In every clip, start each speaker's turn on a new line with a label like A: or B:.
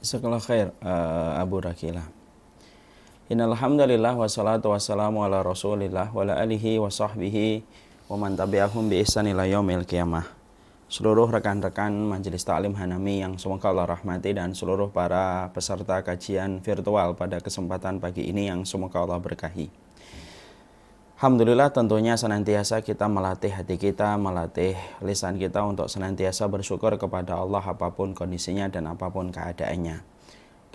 A: Jazakallah khair, Abu Rakila. Innal hamdalillah wassalatu wassalamu ala Rasulillah wa ala alihi wa sahbihi wa man tabi'ahum bi ihsan ila yaumil qiyamah. Seluruh rekan-rekan Majelis Ta'lim Hanami yang semoga Allah rahmati dan seluruh para peserta kajian virtual pada kesempatan pagi ini yang semoga Allah berkahi. Alhamdulillah, tentunya senantiasa kita melatih hati kita, melatih lisan kita untuk senantiasa bersyukur kepada Allah apapun kondisinya dan apapun keadaannya.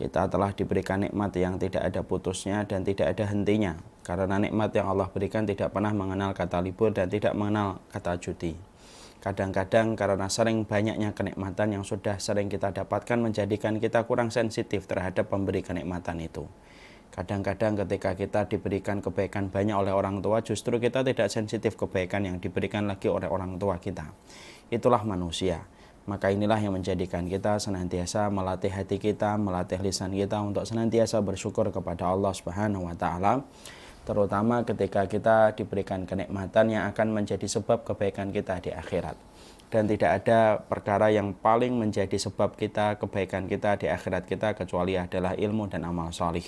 A: Kita telah diberikan nikmat yang tidak ada putusnya dan tidak ada hentinya. Karena nikmat yang Allah berikan tidak pernah mengenal kata libur dan tidak mengenal kata cuti. Kadang-kadang karena sering banyaknya kenikmatan yang sudah sering kita dapatkan menjadikan kita kurang sensitif terhadap pemberi kenikmatan itu. Kadang-kadang ketika kita diberikan kebaikan banyak oleh orang tua, justru kita tidak sensitif kebaikan yang diberikan lagi oleh orang tua kita. Itulah manusia. Maka inilah yang menjadikan kita senantiasa melatih hati kita, melatih lisan kita untuk senantiasa bersyukur kepada Allah Subhanahu wa taala, terutama ketika kita diberikan kenikmatan yang akan menjadi sebab kebaikan kita di akhirat. Dan tidak ada perkara yang paling menjadi sebab kita kebaikan kita di akhirat kita kecuali adalah ilmu dan amal salih.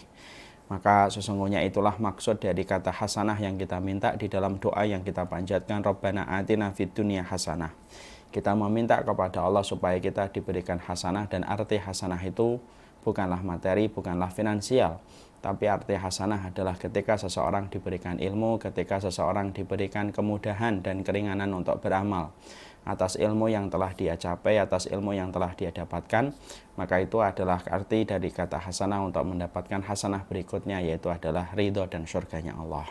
A: Maka sesungguhnya itulah maksud dari kata hasanah yang kita minta di dalam doa yang kita panjatkan, Rabbana atina fid dunya hasanah. Kita meminta kepada Allah supaya kita diberikan hasanah, dan arti hasanah itu bukanlah materi, bukanlah finansial, tapi arti hasanah adalah ketika seseorang diberikan ilmu, ketika seseorang diberikan kemudahan dan keringanan untuk beramal atas ilmu yang telah dia capai, atas ilmu yang telah dia dapatkan, maka itu adalah arti dari kata hasanah untuk mendapatkan hasanah berikutnya, yaitu adalah ridho dan surganya Allah.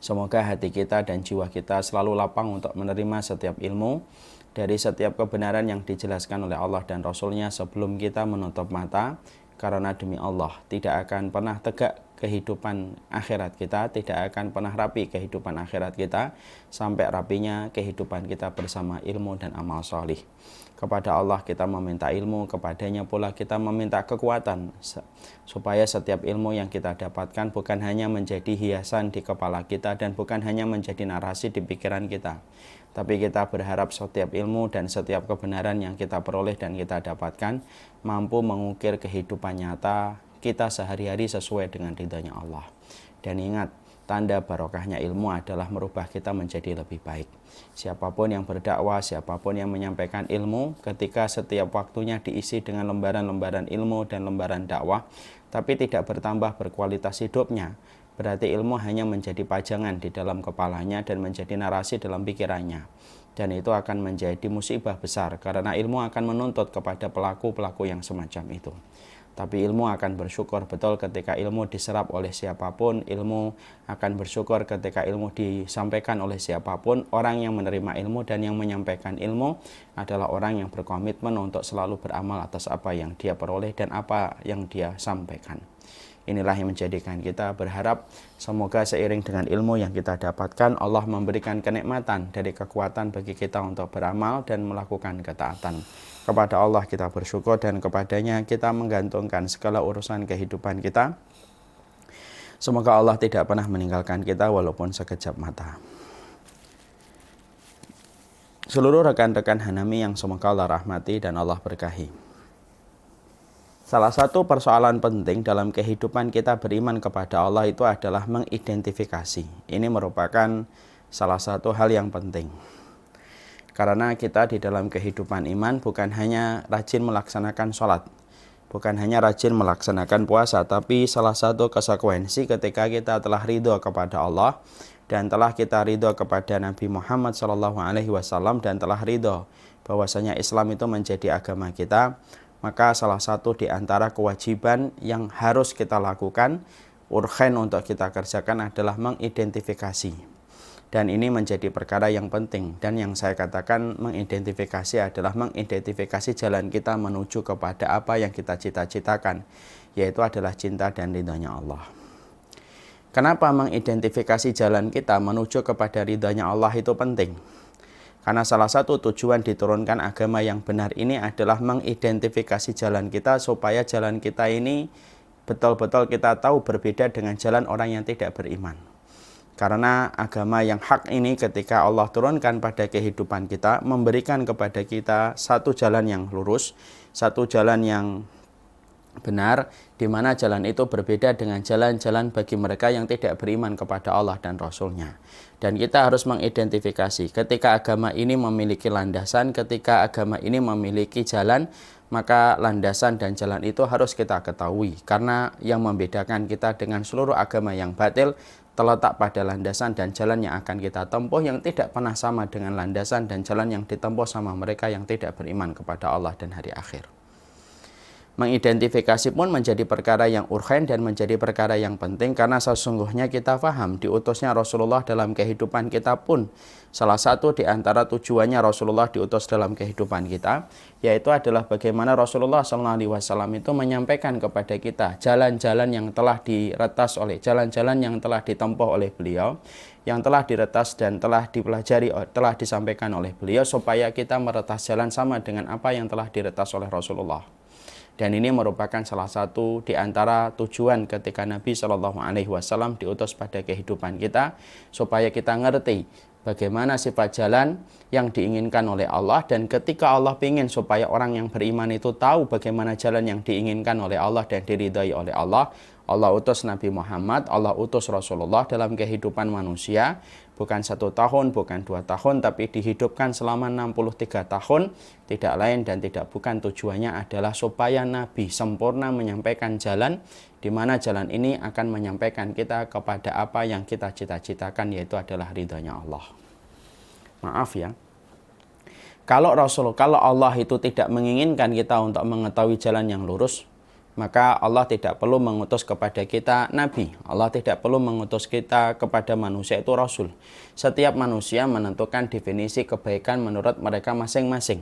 A: Semoga hati kita dan jiwa kita selalu lapang untuk menerima setiap ilmu dari setiap kebenaran yang dijelaskan oleh Allah dan Rasulnya sebelum kita menutup mata, karena demi Allah tidak akan pernah tegak kehidupan akhirat kita, tidak akan pernah rapi kehidupan akhirat kita sampai rapinya kehidupan kita bersama ilmu dan amal solih. Kepada Allah kita meminta ilmu, kepadanya pula kita meminta kekuatan supaya setiap ilmu yang kita dapatkan bukan hanya menjadi hiasan di kepala kita dan bukan hanya menjadi narasi di pikiran kita, tapi kita berharap setiap ilmu dan setiap kebenaran yang kita peroleh dan kita dapatkan mampu mengukir kehidupan nyata kita sehari-hari sesuai dengan ridhonya Allah. Dan ingat, tanda barokahnya ilmu adalah merubah kita menjadi lebih baik. Siapapun yang berdakwah, siapapun yang menyampaikan ilmu, ketika setiap waktunya diisi dengan lembaran-lembaran ilmu dan lembaran dakwah, tapi tidak bertambah berkualitas hidupnya, berarti ilmu hanya menjadi pajangan di dalam kepalanya dan menjadi narasi dalam pikirannya. Dan itu akan menjadi musibah besar, karena ilmu akan menuntut kepada pelaku-pelaku yang semacam itu. Tapi ilmu akan bersyukur betul ketika ilmu diserap oleh siapapun, ilmu akan bersyukur ketika ilmu disampaikan oleh siapapun. Orang yang menerima ilmu dan yang menyampaikan ilmu adalah orang yang berkomitmen untuk selalu beramal atas apa yang dia peroleh dan apa yang dia sampaikan. Inilah yang menjadikan kita berharap semoga seiring dengan ilmu yang kita dapatkan, Allah memberikan kenikmatan dari kekuatan bagi kita untuk beramal dan melakukan ketaatan. Kepada Allah kita bersyukur dan kepadanya kita menggantungkan segala urusan kehidupan kita. Semoga Allah tidak pernah meninggalkan kita walaupun sekejap mata. Seluruh rekan-rekan Hanami yang semoga Allah rahmati dan Allah berkahi. Salah satu persoalan penting dalam kehidupan kita beriman kepada Allah itu adalah mengidentifikasi. Ini merupakan salah satu hal yang penting. Karena kita di dalam kehidupan iman bukan hanya rajin melaksanakan sholat, bukan hanya rajin melaksanakan puasa, tapi salah satu konsekuensi ketika kita telah ridho kepada Allah dan telah kita ridho kepada Nabi Muhammad SAW dan telah ridho bahwasanya Islam itu menjadi agama kita, maka salah satu di antara kewajiban yang harus kita lakukan, urgen untuk kita kerjakan adalah mengidentifikasi. Dan ini menjadi perkara yang penting, dan yang saya katakan mengidentifikasi adalah mengidentifikasi jalan kita menuju kepada apa yang kita cita-citakan, yaitu adalah cinta dan ridhonya Allah. Kenapa mengidentifikasi jalan kita menuju kepada ridhonya Allah itu penting? Karena salah satu tujuan diturunkan agama yang benar ini adalah mengidentifikasi jalan kita supaya jalan kita ini betul-betul kita tahu berbeda dengan jalan orang yang tidak beriman. Karena agama yang hak ini ketika Allah turunkan pada kehidupan kita, memberikan kepada kita satu jalan yang lurus, satu jalan yang benar, di mana jalan itu berbeda dengan jalan-jalan bagi mereka yang tidak beriman kepada Allah dan Rasul-Nya. Dan kita harus mengidentifikasi ketika agama ini memiliki landasan, ketika agama ini memiliki jalan, maka landasan dan jalan itu harus kita ketahui. Karena yang membedakan kita dengan seluruh agama yang batil terletak pada landasan dan jalan yang akan kita tempuh yang tidak pernah sama dengan landasan dan jalan yang ditempuh sama mereka yang tidak beriman kepada Allah dan hari akhir. Mengidentifikasi pun menjadi perkara yang urgen dan menjadi perkara yang penting karena sesungguhnya kita paham diutusnya Rasulullah dalam kehidupan kita pun salah satu di antara tujuannya Rasulullah diutus dalam kehidupan kita yaitu adalah bagaimana Rasulullah SAW itu menyampaikan kepada kita jalan-jalan yang telah diretas oleh jalan-jalan yang telah ditempuh oleh beliau, yang telah diretas dan telah dipelajari, telah disampaikan oleh beliau supaya kita meretas jalan sama dengan apa yang telah diretas oleh Rasulullah. Dan ini merupakan salah satu di antara tujuan ketika Nabi SAW diutus pada kehidupan kita, supaya kita ngerti bagaimana sifat jalan yang diinginkan oleh Allah. Dan ketika Allah ingin supaya orang yang beriman itu tahu bagaimana jalan yang diinginkan oleh Allah dan diridhai oleh Allah, Allah utus Nabi Muhammad, Allah utus Rasulullah dalam kehidupan manusia, bukan 1 tahun, bukan 2 tahun, tapi dihidupkan selama 63 tahun, tidak lain dan tidak bukan tujuannya adalah supaya Nabi sempurna menyampaikan jalan, di mana jalan ini akan menyampaikan kita kepada apa yang kita cita-citakan, yaitu adalah ridhonya Allah. Maaf ya, kalau Allah itu tidak menginginkan kita untuk mengetahui jalan yang lurus, maka Allah tidak perlu mengutus kepada kita Nabi. Allah tidak perlu mengutus kita kepada manusia itu Rasul. Setiap manusia menentukan definisi kebaikan menurut mereka masing-masing.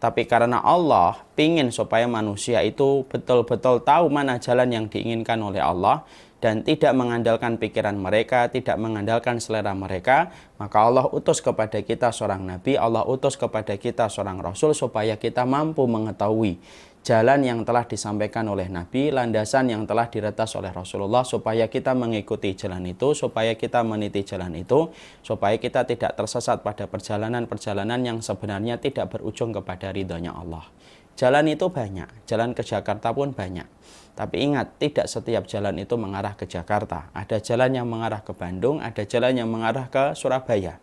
A: Tapi karena Allah ingin supaya manusia itu betul-betul tahu mana jalan yang diinginkan oleh Allah dan tidak mengandalkan pikiran mereka, tidak mengandalkan selera mereka, maka Allah utus kepada kita seorang Nabi, Allah utus kepada kita seorang Rasul supaya kita mampu mengetahui jalan yang telah disampaikan oleh Nabi, landasan yang telah diretas oleh Rasulullah, supaya kita mengikuti jalan itu, supaya kita meniti jalan itu, supaya kita tidak tersesat pada perjalanan-perjalanan yang sebenarnya tidak berujung kepada ridhonya Allah. Jalan itu banyak, jalan ke Jakarta pun banyak. Tapi ingat, tidak setiap jalan itu mengarah ke Jakarta. Ada jalan yang mengarah ke Bandung, ada jalan yang mengarah ke Surabaya.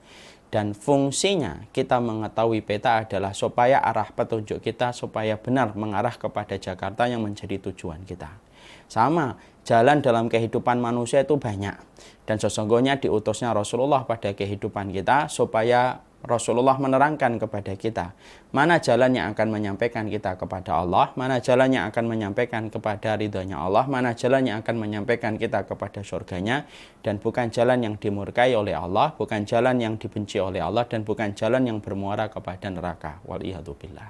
A: Dan fungsinya kita mengetahui peta adalah supaya arah petunjuk kita supaya benar mengarah kepada Jakarta yang menjadi tujuan kita. Sama, jalan dalam kehidupan manusia itu banyak. Dan sesungguhnya diutusnya Rasulullah pada kehidupan kita supaya Rasulullah menerangkan kepada kita mana jalan yang akan menyampaikan kita kepada Allah, mana jalan yang akan menyampaikan kepada ridhonya Allah, mana jalan yang akan menyampaikan kita kepada surganya, dan bukan jalan yang dimurkai oleh Allah, bukan jalan yang dibenci oleh Allah, dan bukan jalan yang bermuara kepada neraka. Waliyadzubillah.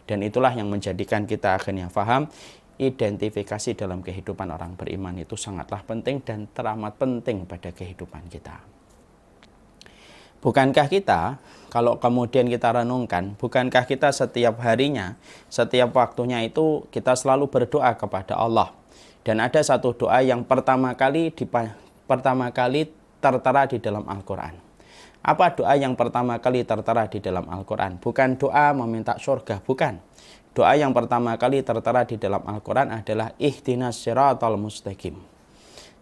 A: Dan itulah yang menjadikan kita akhirnya faham identifikasi dalam kehidupan orang beriman itu sangatlah penting dan teramat penting pada kehidupan kita. Bukankah kita, kalau kemudian kita renungkan, bukankah kita setiap harinya, setiap waktunya itu kita selalu berdoa kepada Allah. Dan ada satu doa yang pertama kali tertera di dalam Al-Quran. Apa doa yang pertama kali tertera di dalam Al-Quran? Bukan doa meminta surga, bukan. Doa yang pertama kali tertera di dalam Al-Quran adalah ihdinas siratal mustaqim.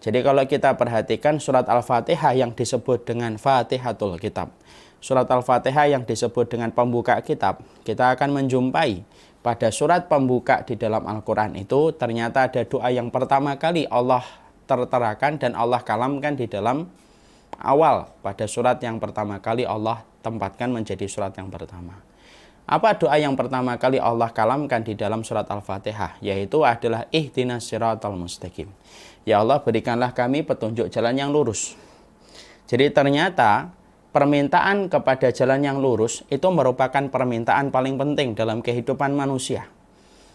A: Jadi kalau kita perhatikan surat Al-Fatihah yang disebut dengan Fatihatul Kitab, surat Al-Fatihah yang disebut dengan pembuka kitab, kita akan menjumpai pada surat pembuka di dalam Al-Quran itu ternyata ada doa yang pertama kali Allah terterakan dan Allah kalamkan di dalam awal pada surat yang pertama kali Allah tempatkan menjadi surat yang pertama. Apa doa yang pertama kali Allah kalamkan di dalam surat Al-Fatihah? Yaitu adalah ihdinas siratal mustaqim. Ya Allah, berikanlah kami petunjuk jalan yang lurus. Jadi ternyata permintaan kepada jalan yang lurus itu merupakan permintaan paling penting dalam kehidupan manusia.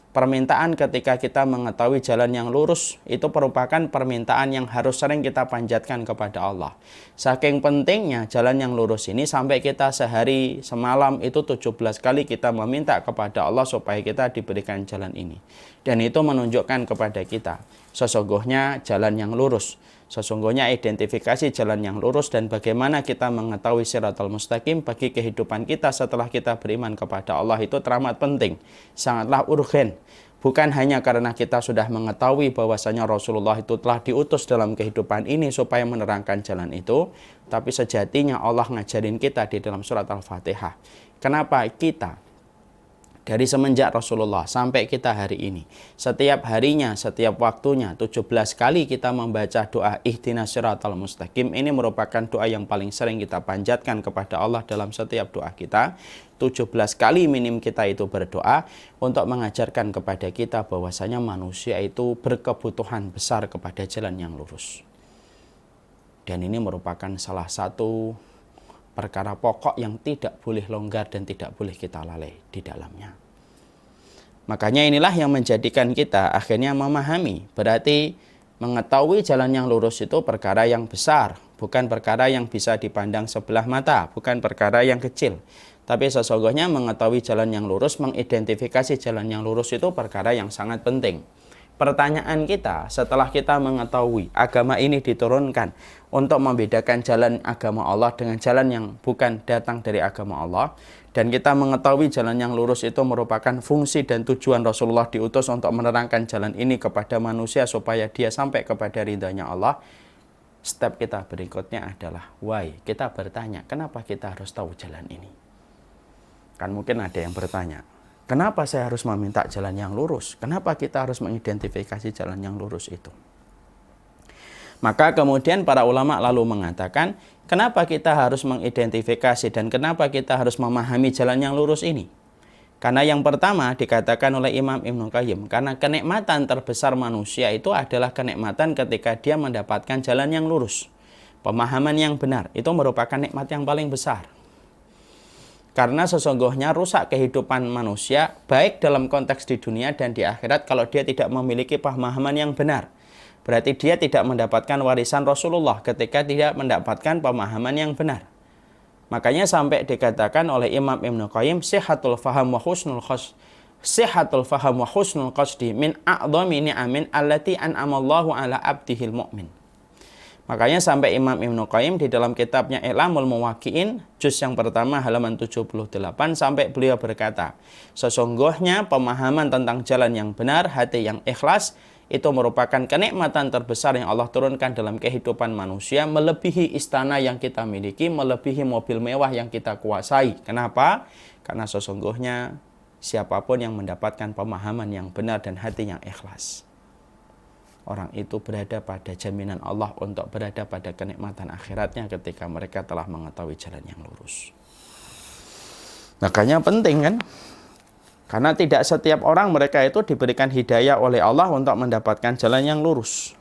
A: Permintaan ketika kita mengetahui jalan yang lurus itu merupakan permintaan yang harus sering kita panjatkan kepada Allah. Saking pentingnya jalan yang lurus ini sampai kita sehari semalam itu 17 kali kita meminta kepada Allah supaya kita diberikan jalan ini. Dan itu menunjukkan kepada kita sesungguhnya jalan yang lurus. Sesungguhnya identifikasi jalan yang lurus dan bagaimana kita mengetahui siratal mustaqim bagi kehidupan kita setelah kita beriman kepada Allah itu teramat penting, sangatlah urgen. Bukan hanya karena kita sudah mengetahui bahwasanya Rasulullah itu telah diutus dalam kehidupan ini supaya menerangkan jalan itu, tapi sejatinya Allah ngajarin kita di dalam surat Al-Fatihah. Kenapa kita dari semenjak Rasulullah sampai kita hari ini, setiap harinya, setiap waktunya, 17 kali kita membaca doa ihdinas siratal mustaqim. Ini merupakan doa yang paling sering kita panjatkan kepada Allah dalam setiap doa kita. 17 kali minim kita itu berdoa untuk mengajarkan kepada kita bahwasanya manusia itu berkebutuhan besar kepada jalan yang lurus. Dan ini merupakan salah satu perkara pokok yang tidak boleh longgar dan tidak boleh kita lalai di dalamnya. Makanya inilah yang menjadikan kita akhirnya memahami. Berarti mengetahui jalan yang lurus itu perkara yang besar, bukan perkara yang bisa dipandang sebelah mata, bukan perkara yang kecil. Tapi sesungguhnya mengetahui jalan yang lurus, mengidentifikasi jalan yang lurus itu perkara yang sangat penting. Pertanyaan kita setelah kita mengetahui agama ini diturunkan untuk membedakan jalan agama Allah dengan jalan yang bukan datang dari agama Allah, dan kita mengetahui jalan yang lurus itu merupakan fungsi dan tujuan Rasulullah diutus untuk menerangkan jalan ini kepada manusia supaya dia sampai kepada ridhanya Allah. Step kita berikutnya adalah why. Kita bertanya, kenapa kita harus tahu jalan ini? Kan mungkin ada yang bertanya, kenapa saya harus meminta jalan yang lurus? Kenapa kita harus mengidentifikasi jalan yang lurus itu? Maka kemudian para ulama lalu mengatakan, kenapa kita harus mengidentifikasi dan kenapa kita harus memahami jalan yang lurus ini? Karena yang pertama dikatakan oleh Imam Ibnu Qayyim, karena kenikmatan terbesar manusia itu adalah kenikmatan ketika dia mendapatkan jalan yang lurus. Pemahaman yang benar, itu merupakan nikmat yang paling besar. Karena sesungguhnya rusak kehidupan manusia, baik dalam konteks di dunia dan di akhirat, kalau dia tidak memiliki pemahaman yang benar. Berarti dia tidak mendapatkan warisan Rasulullah ketika tidak mendapatkan pemahaman yang benar. Makanya sampai dikatakan oleh Imam Ibnu Qayyim, sihatul faham wa husnul qasdi min a'dhami ni'amin allati an'amallahu ala abdihil mu'min. Makanya sampai Imam Ibnu Qayyim di dalam kitabnya I'lamul Muwaqqi'in, juz yang pertama halaman 78, sampai beliau berkata, sesungguhnya pemahaman tentang jalan yang benar, hati yang ikhlas, itu merupakan kenikmatan terbesar yang Allah turunkan dalam kehidupan manusia, melebihi istana yang kita miliki, melebihi mobil mewah yang kita kuasai. Kenapa? Karena sesungguhnya siapapun yang mendapatkan pemahaman yang benar dan hati yang ikhlas, orang itu berada pada jaminan Allah untuk berada pada kenikmatan akhiratnya ketika mereka telah mengetahui jalan yang lurus. Makanya penting kan? Karena tidak setiap orang mereka itu diberikan hidayah oleh Allah untuk mendapatkan jalan yang lurus.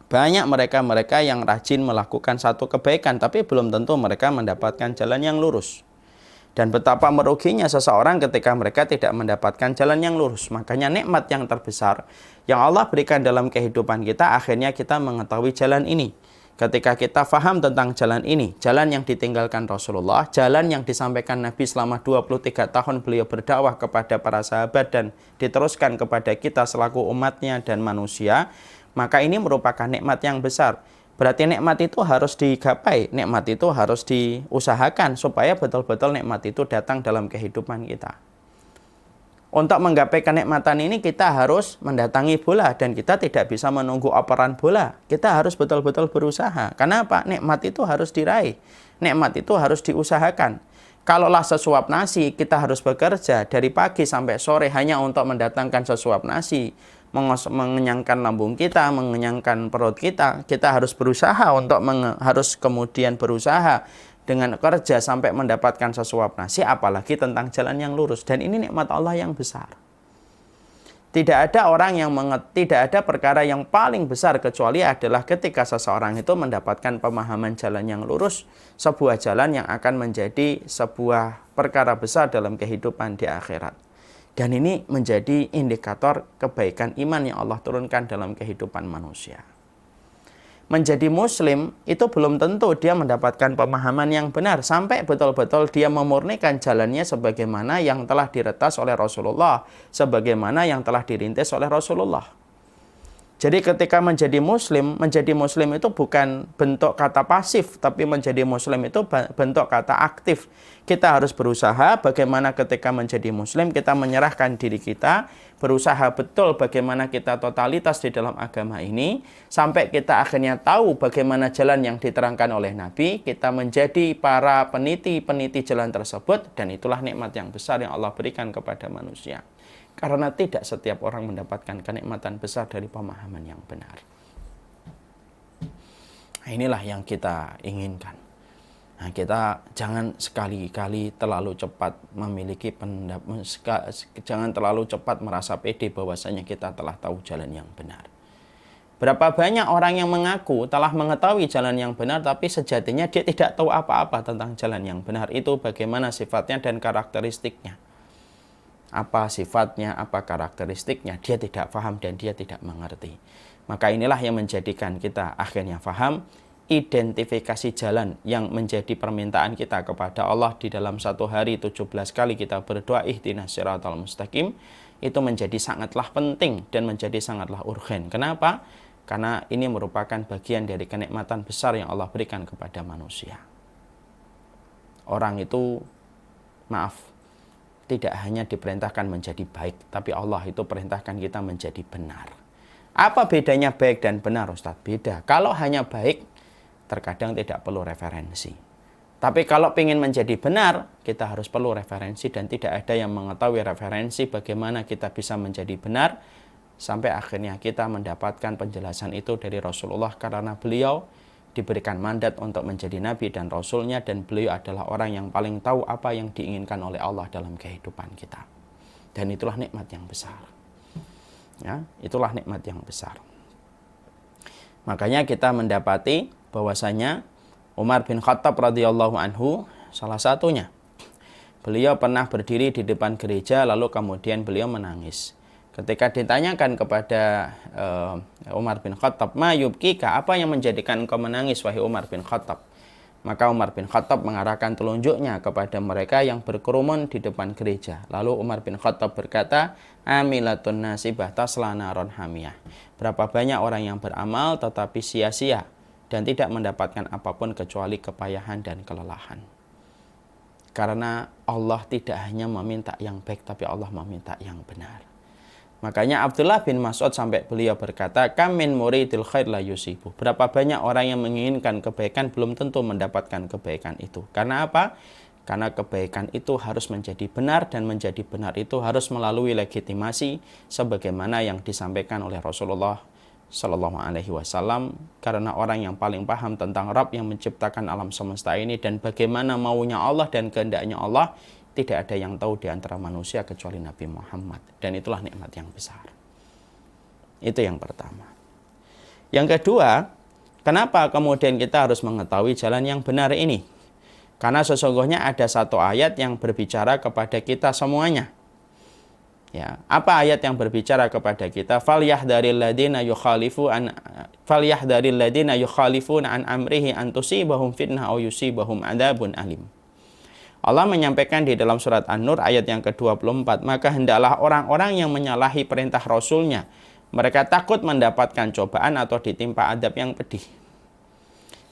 A: Banyak mereka yang rajin melakukan satu kebaikan, tapi belum tentu mereka mendapatkan jalan yang lurus. Dan betapa meruginya seseorang ketika mereka tidak mendapatkan jalan yang lurus. Makanya nikmat yang terbesar yang Allah berikan dalam kehidupan kita, akhirnya kita mengetahui jalan ini. Ketika kita faham tentang jalan ini, jalan yang ditinggalkan Rasulullah, jalan yang disampaikan Nabi selama 23 tahun beliau berdakwah kepada para sahabat dan diteruskan kepada kita selaku umatnya dan manusia, maka ini merupakan nikmat yang besar. Berarti nikmat itu harus digapai, nikmat itu harus diusahakan supaya betul-betul nikmat itu datang dalam kehidupan kita. Untuk menggapai kenikmatan ini kita harus mendatangi bola dan kita tidak bisa menunggu operan bola. Kita harus betul-betul berusaha. Kenapa? Nikmat itu harus diraih. Nikmat itu harus diusahakan. Kalaulah sesuap nasi, kita harus bekerja dari pagi sampai sore hanya untuk mendatangkan sesuap nasi, mengenyangkan lambung kita, mengenyangkan perut kita. Kita harus berusaha harus kemudian berusaha dengan kerja sampai mendapatkan sesuap nasi, apalagi tentang jalan yang lurus. Dan ini nikmat Allah yang besar. Tidak ada perkara yang paling besar kecuali adalah ketika seseorang itu mendapatkan pemahaman jalan yang lurus, sebuah jalan yang akan menjadi sebuah perkara besar dalam kehidupan di akhirat. Dan ini menjadi indikator kebaikan iman yang Allah turunkan dalam kehidupan manusia. Menjadi muslim itu belum tentu dia mendapatkan pemahaman yang benar sampai betul-betul dia memurnikan jalannya sebagaimana yang telah diretas oleh Rasulullah, sebagaimana yang telah dirintis oleh Rasulullah. Jadi ketika menjadi muslim itu bukan bentuk kata pasif, tapi menjadi muslim itu bentuk kata aktif. Kita harus berusaha bagaimana ketika menjadi muslim, kita menyerahkan diri kita, berusaha betul bagaimana kita totalitas di dalam agama ini, sampai kita akhirnya tahu bagaimana jalan yang diterangkan oleh Nabi, kita menjadi para peniti-peniti jalan tersebut, dan itulah nikmat yang besar yang Allah berikan kepada manusia. Karena tidak setiap orang mendapatkan kenikmatan besar dari pemahaman yang benar. Nah, inilah yang kita inginkan. Nah, kita jangan sekali-kali terlalu cepat memiliki pendapat, jangan terlalu cepat merasa pede bahwasanya kita telah tahu jalan yang benar. Berapa banyak orang yang mengaku telah mengetahui jalan yang benar, tapi sejatinya dia tidak tahu apa-apa tentang jalan yang benar. Itu bagaimana sifatnya dan karakteristiknya. Apa sifatnya, apa karakteristiknya, dia tidak paham dan dia tidak mengerti. Maka inilah yang menjadikan kita akhirnya paham identifikasi jalan yang menjadi permintaan kita kepada Allah di dalam satu hari 17 kali kita berdoa ihdinas siratal mustaqim, itu menjadi sangatlah penting dan menjadi sangatlah urgen. Kenapa? Karena ini merupakan bagian dari kenikmatan besar yang Allah berikan kepada manusia. Orang itu, tidak hanya diperintahkan menjadi baik, tapi Allah itu perintahkan kita menjadi benar. Apa bedanya baik dan benar, Ustadz? Beda. Kalau hanya baik, terkadang tidak perlu referensi. Tapi kalau ingin menjadi benar, kita harus perlu referensi, dan tidak ada yang mengetahui referensi bagaimana kita bisa menjadi benar, sampai akhirnya kita mendapatkan penjelasan itu dari Rasulullah, karena beliau diberikan mandat untuk menjadi nabi dan rasulnya, dan beliau adalah orang yang paling tahu apa yang diinginkan oleh Allah dalam kehidupan kita. Dan itulah nikmat yang besar. Ya, itulah nikmat yang besar. Makanya kita mendapati bahwasanya Umar bin Khattab radhiyallahu anhu salah satunya. Beliau pernah berdiri di depan gereja lalu kemudian beliau menangis. Ketika ditanyakan kepada Umar bin Khattab, "Ma yubkika, apa yang menjadikan engkau menangis wahai Umar bin Khattab?" Maka Umar bin Khattab mengarahkan telunjuknya kepada mereka yang berkerumun di depan gereja. Lalu Umar bin Khattab berkata, "Amilatun nasibah tasla naron hamiyah." Berapa banyak orang yang beramal tetapi sia-sia dan tidak mendapatkan apapun kecuali kepayahan dan kelelahan. Karena Allah tidak hanya meminta yang baik, tapi Allah meminta yang benar. Makanya Abdullah bin Mas'ud sampai beliau berkata, "Kam min muridil khair la yusibu." Berapa banyak orang yang menginginkan kebaikan belum tentu mendapatkan kebaikan itu. Karena apa? Karena kebaikan itu harus menjadi benar, dan menjadi benar itu harus melalui legitimasi sebagaimana yang disampaikan oleh Rasulullah Sallallahu Alaihi Wasallam. Karena orang yang paling paham tentang Rabb yang menciptakan alam semesta ini dan bagaimana maunya Allah dan kehendaknya Allah, tidak ada yang tahu di antara manusia kecuali Nabi Muhammad. Dan itulah nikmat yang besar. Itu yang pertama. Yang kedua, kenapa kemudian kita harus mengetahui jalan yang benar ini? Karena sesungguhnya ada satu ayat yang berbicara kepada kita semuanya. Ya, apa ayat yang berbicara kepada kita? Falyahdharil ladzina yukhalifuna an amrihi an tusibahum fitnah aw yusibahum adzabun alim. Allah menyampaikan di dalam surat An-Nur ayat yang ke-24, maka hendaklah orang-orang yang menyalahi perintah Rasulnya, mereka takut mendapatkan cobaan atau ditimpa adab yang pedih.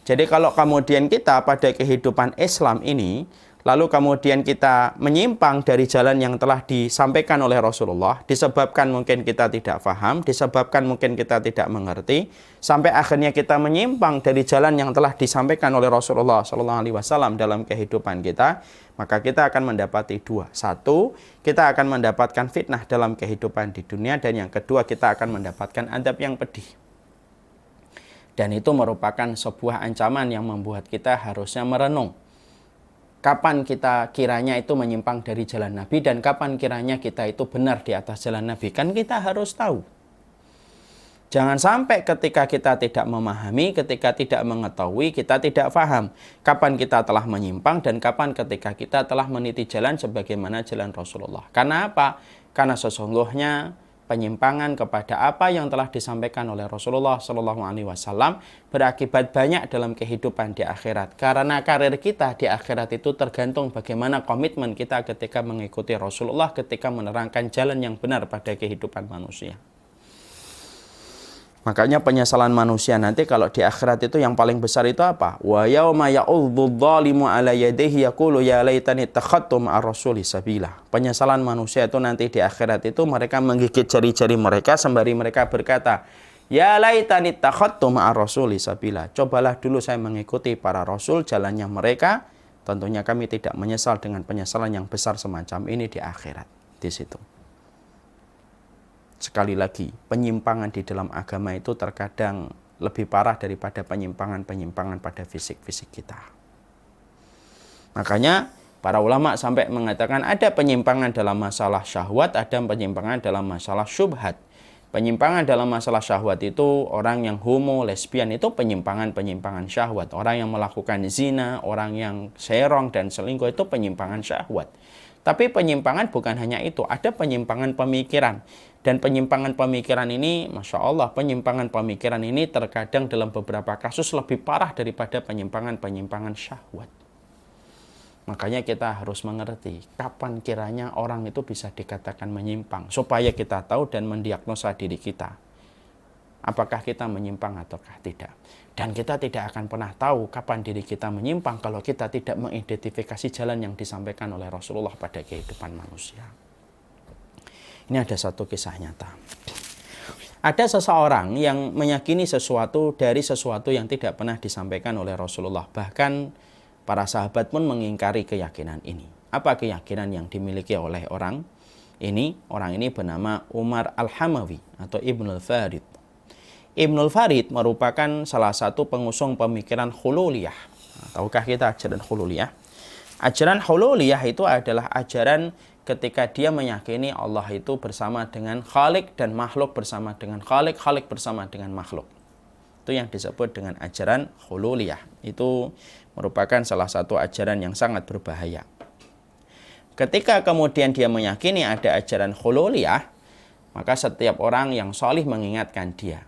A: Jadi kalau kemudian kita pada kehidupan Islam ini, lalu kemudian kita menyimpang dari jalan yang telah disampaikan oleh Rasulullah, disebabkan mungkin kita tidak paham, disebabkan mungkin kita tidak mengerti, sampai akhirnya kita menyimpang dari jalan yang telah disampaikan oleh Rasulullah SAW dalam kehidupan kita, maka kita akan mendapati dua. Satu, kita akan mendapatkan fitnah dalam kehidupan di dunia, dan yang kedua, kita akan mendapatkan adab yang pedih. Dan itu merupakan sebuah ancaman yang membuat kita harusnya merenung. Kapan kita kiranya itu menyimpang dari jalan Nabi, dan kapan kiranya kita itu benar di atas jalan Nabi. Kan kita harus tahu. Jangan sampai ketika kita tidak memahami, ketika tidak mengetahui, kita tidak paham. Kapan kita telah menyimpang, dan kapan ketika kita telah meniti jalan sebagaimana jalan Rasulullah. Karena apa? Karena sesungguhnya penyimpangan kepada apa yang telah disampaikan oleh Rasulullah SAW berakibat banyak dalam kehidupan di akhirat. Karena karir kita di akhirat itu tergantung bagaimana komitmen kita ketika mengikuti Rasulullah, ketika menerangkan jalan yang benar pada kehidupan manusia. Makanya penyesalan manusia nanti kalau di akhirat itu yang paling besar itu apa? Wa yauma ya'udzu dzalimu ala yadayhi yaqulu ya laitani takhattu ma'ar rasuli sabila. Penyesalan manusia itu nanti di akhirat itu mereka menggigit jari-jari mereka sembari mereka berkata, ya laitani takhattu ma'ar rasuli sabila. Cobalah dulu saya mengikuti para rasul jalannya mereka. Tentunya kami tidak menyesal dengan penyesalan yang besar semacam ini di akhirat. Di situ. Sekali lagi, penyimpangan di dalam agama itu terkadang lebih parah daripada penyimpangan-penyimpangan pada fisik-fisik kita. Makanya para ulama sampai mengatakan ada penyimpangan dalam masalah syahwat, ada penyimpangan dalam masalah syubhat. Penyimpangan dalam masalah syahwat itu orang yang homo, lesbian itu penyimpangan-penyimpangan syahwat. Orang yang melakukan zina, orang yang serong dan selingkuh itu penyimpangan syahwat. Tapi penyimpangan bukan hanya itu, ada penyimpangan pemikiran. Dan penyimpangan pemikiran ini, Masya Allah, penyimpangan pemikiran ini terkadang dalam beberapa kasus lebih parah daripada penyimpangan-penyimpangan syahwat. Makanya kita harus mengerti kapan kiranya orang itu bisa dikatakan menyimpang. Supaya kita tahu dan mendiagnosa diri kita. Apakah kita menyimpang ataukah tidak. Dan kita tidak akan pernah tahu kapan diri kita menyimpang kalau kita tidak mengidentifikasi jalan yang disampaikan oleh Rasulullah pada kehidupan manusia. Ini ada satu kisah nyata. Ada seseorang yang meyakini sesuatu dari sesuatu yang tidak pernah disampaikan oleh Rasulullah. Bahkan para sahabat pun mengingkari keyakinan ini. Apa keyakinan yang dimiliki oleh orang ini? Orang ini bernama Umar Al-Hamawi atau Ibnul Farid. Ibnul Farid merupakan salah satu pengusung pemikiran hululiyah. Tahukah kita ajaran hululiyah? Ajaran hululiyah itu adalah ajaran ketika dia meyakini Allah itu bersama dengan Khalik dan makhluk bersama dengan Khalik, Khalik bersama dengan makhluk. Itu yang disebut dengan ajaran hululiyah. Itu merupakan salah satu ajaran yang sangat berbahaya. Ketika kemudian dia meyakini ada ajaran hululiyah, maka setiap orang yang salih mengingatkan dia.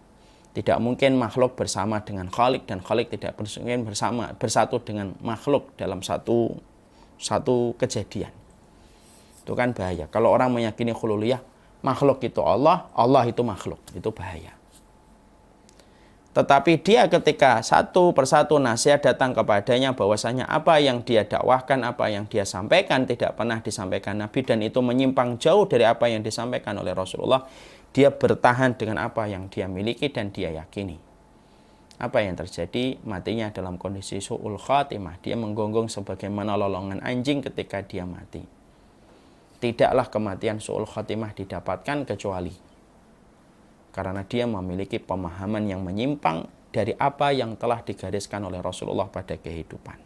A: Tidak mungkin makhluk bersama dengan Khalik dan Khalik tidak mungkin bersatu dengan makhluk dalam satu kejadian. Itu kan bahaya. Kalau orang meyakini hululiyah, makhluk itu Allah, Allah itu makhluk. Itu bahaya. Tetapi dia ketika satu persatu nasihat datang kepadanya bahwasanya apa yang dia dakwahkan, apa yang dia sampaikan tidak pernah disampaikan Nabi dan itu menyimpang jauh dari apa yang disampaikan oleh Rasulullah, dia bertahan dengan apa yang dia miliki dan dia yakini. Apa yang terjadi? Matinya dalam kondisi su'ul khatimah. Dia menggonggong sebagaimana lolongan anjing ketika dia mati. Tidaklah kematian su'ul khatimah didapatkan kecuali karena dia memiliki pemahaman yang menyimpang dari apa yang telah digariskan oleh Rasulullah pada kehidupan.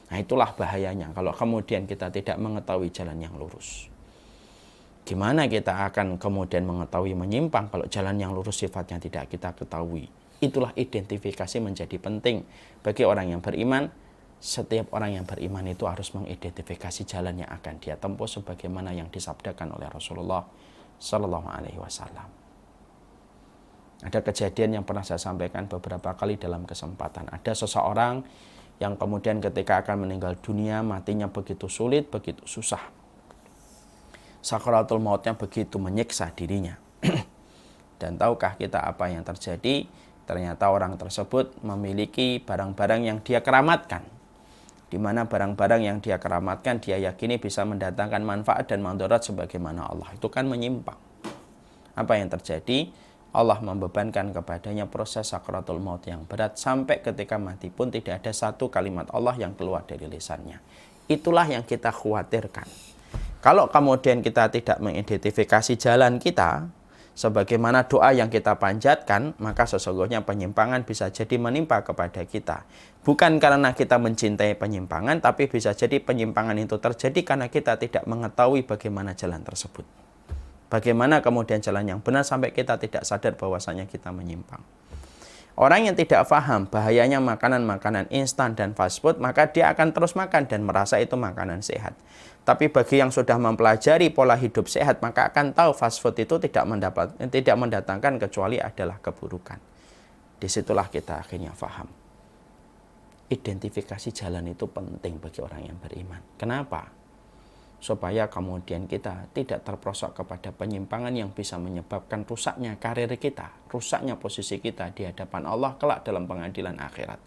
A: Nah, itulah bahayanya kalau kemudian kita tidak mengetahui jalan yang lurus. Gimana kita akan kemudian mengetahui menyimpang kalau jalan yang lurus sifatnya tidak kita ketahui? Itulah identifikasi menjadi penting bagi orang yang beriman. Setiap orang yang beriman itu harus mengidentifikasi jalan yang akan dia tempuh sebagaimana yang disabdakan oleh Rasulullah Sallallahu Alaihi Wasallam. Ada kejadian yang pernah saya sampaikan beberapa kali dalam kesempatan. Ada seseorang yang kemudian ketika akan meninggal dunia matinya begitu sulit, begitu susah. Sakaratul mautnya begitu menyiksa dirinya. Dan tahukah kita apa yang terjadi? Ternyata orang tersebut memiliki barang-barang yang dia keramatkan. Di mana barang-barang yang dia keramatkan dia yakini bisa mendatangkan manfaat dan mandarat sebagaimana Allah. Itu kan menyimpang. Apa yang terjadi? Allah membebankan kepadanya proses sakaratul maut yang berat sampai ketika mati pun tidak ada satu kalimat Allah yang keluar dari lisannya. Itulah yang kita khawatirkan. Kalau kemudian kita tidak mengidentifikasi jalan kita sebagaimana doa yang kita panjatkan, maka sesungguhnya penyimpangan bisa jadi menimpa kepada kita. Bukan karena kita mencintai penyimpangan, tapi bisa jadi penyimpangan itu terjadi karena kita tidak mengetahui bagaimana jalan tersebut. Bagaimana kemudian jalan yang benar sampai kita tidak sadar bahwasanya kita menyimpang. Orang yang tidak paham bahayanya makanan-makanan instan dan fast food, maka dia akan terus makan dan merasa itu makanan sehat. Tapi bagi yang sudah mempelajari pola hidup sehat, maka akan tahu fast food itu tidak mendatangkan kecuali adalah keburukan. Disitulah kita akhirnya paham. Identifikasi jalan itu penting bagi orang yang beriman. Kenapa? supaya kemudian kita tidak terperosok kepada penyimpangan yang bisa menyebabkan rusaknya karir kita, rusaknya posisi kita di hadapan Allah kelak dalam pengadilan akhirat,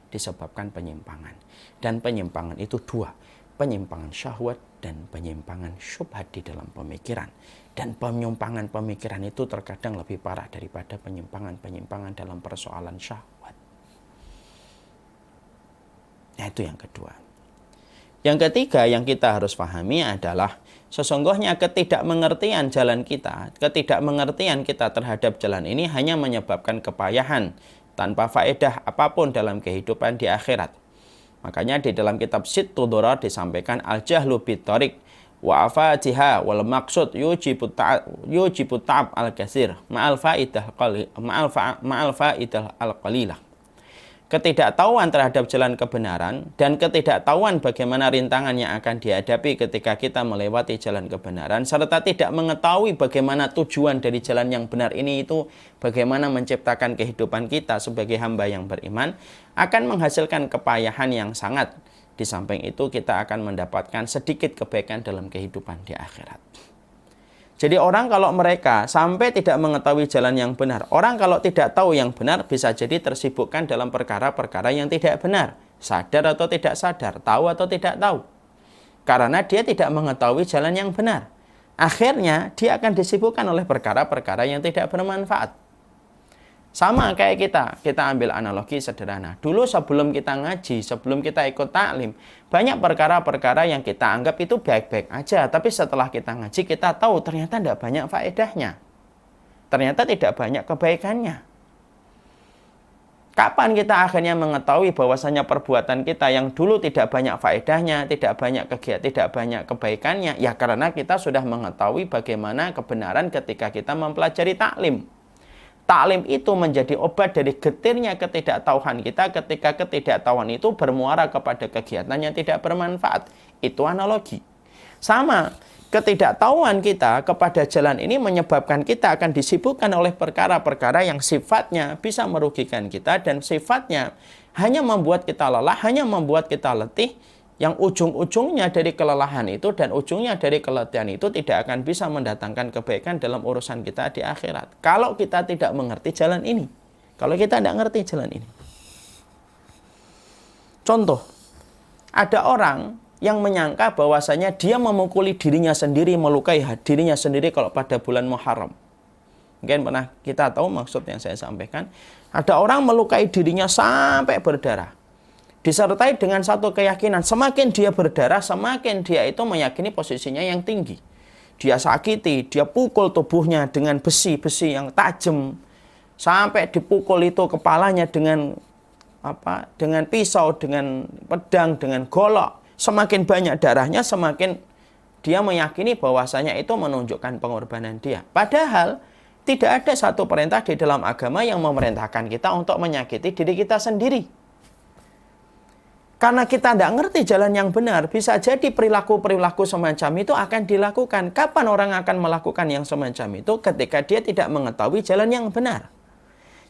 A: disebabkan penyimpangan. Dan penyimpangan itu dua, penyimpangan syahwat dan penyimpangan syubhat di dalam pemikiran. Dan penyimpangan pemikiran itu terkadang lebih parah daripada penyimpangan dalam persoalan syahwat. Nah, itu yang kedua. Yang ketiga yang kita harus pahami adalah sesungguhnya ketidakmengertian jalan kita, ketidakmengertian kita terhadap jalan ini hanya menyebabkan kepayahan tanpa faedah apapun dalam kehidupan di akhirat. Makanya di dalam kitab Sittu Durar disampaikan al-jahlu bitariq wa afatiha wal maqsud yujibu ta'ab al-katsir ma'al faidah al-qalilah. Ketidaktahuan terhadap jalan kebenaran dan ketidaktahuan bagaimana rintangan yang akan dihadapi ketika kita melewati jalan kebenaran, serta tidak mengetahui bagaimana tujuan dari jalan yang benar ini itu bagaimana menciptakan kehidupan kita sebagai hamba yang beriman, akan menghasilkan kepayahan yang sangat. Di samping itu kita akan mendapatkan sedikit kebaikan dalam kehidupan di akhirat. Jadi orang kalau mereka sampai tidak mengetahui jalan yang benar, orang kalau tidak tahu yang benar bisa jadi tersibukkan dalam perkara-perkara yang tidak benar. Sadar atau tidak sadar, tahu atau tidak tahu. Karena dia tidak mengetahui jalan yang benar. Akhirnya dia akan disibukkan oleh perkara-perkara yang tidak bermanfaat. Sama kayak kita ambil analogi sederhana. Dulu sebelum kita ngaji, sebelum kita ikut taklim, banyak perkara-perkara yang kita anggap itu baik-baik aja. Tapi setelah kita ngaji, kita tahu ternyata tidak banyak faedahnya. Ternyata tidak banyak kebaikannya. Kapan kita akhirnya mengetahui bahwasanya perbuatan kita yang dulu tidak banyak faedahnya, tidak banyak kegiatan, tidak banyak kebaikannya? Ya karena kita sudah mengetahui bagaimana kebenaran ketika kita mempelajari taklim. Taklim itu menjadi obat dari getirnya ketidaktahuan kita ketika ketidaktahuan itu bermuara kepada kegiatan yang tidak bermanfaat. Itu analogi. Sama, ketidaktahuan kita kepada jalan ini menyebabkan kita akan disibukkan oleh perkara-perkara yang sifatnya bisa merugikan kita dan sifatnya hanya membuat kita lelah, hanya membuat kita letih, yang ujung-ujungnya dari kelelahan itu dan ujungnya dari keletihan itu tidak akan bisa mendatangkan kebaikan dalam urusan kita di akhirat. Kalau kita tidak mengerti jalan ini. Kalau kita tidak mengerti jalan ini. Contoh, ada orang yang menyangka bahwasanya dia memukuli dirinya sendiri, melukai dirinya sendiri kalau pada bulan Muharram. Mungkin pernah kita tahu maksud yang saya sampaikan. Ada orang melukai dirinya sampai berdarah. Disertai dengan satu keyakinan, semakin dia berdarah, semakin dia itu meyakini posisinya yang tinggi. Dia sakiti, dia pukul tubuhnya dengan besi-besi yang tajam. Sampai dipukul itu kepalanya dengan pisau, dengan pedang, dengan golok. Semakin banyak darahnya, semakin dia meyakini bahwasanya itu menunjukkan pengorbanan dia. Padahal tidak ada satu perintah di dalam agama yang memerintahkan kita untuk menyakiti diri kita sendiri. Karena kita tidak ngerti jalan yang benar, bisa jadi perilaku-perilaku semacam itu akan dilakukan. Kapan orang akan melakukan yang semacam itu? Ketika dia tidak mengetahui jalan yang benar.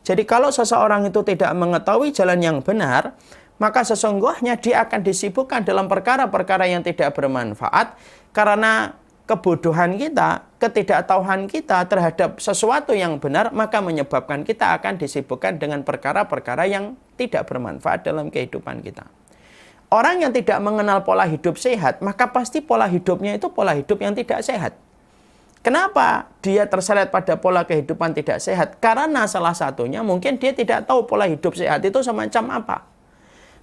A: Jadi kalau seseorang itu tidak mengetahui jalan yang benar, maka sesungguhnya dia akan disibukkan dalam perkara-perkara yang tidak bermanfaat. Karena kebodohan kita, ketidaktahuan kita terhadap sesuatu yang benar, maka menyebabkan kita akan disibukkan dengan perkara-perkara yang tidak bermanfaat dalam kehidupan kita. Orang yang tidak mengenal pola hidup sehat, maka pasti pola hidupnya itu pola hidup yang tidak sehat. Kenapa dia terseret pada pola kehidupan tidak sehat? Karena salah satunya mungkin dia tidak tahu pola hidup sehat itu semacam apa.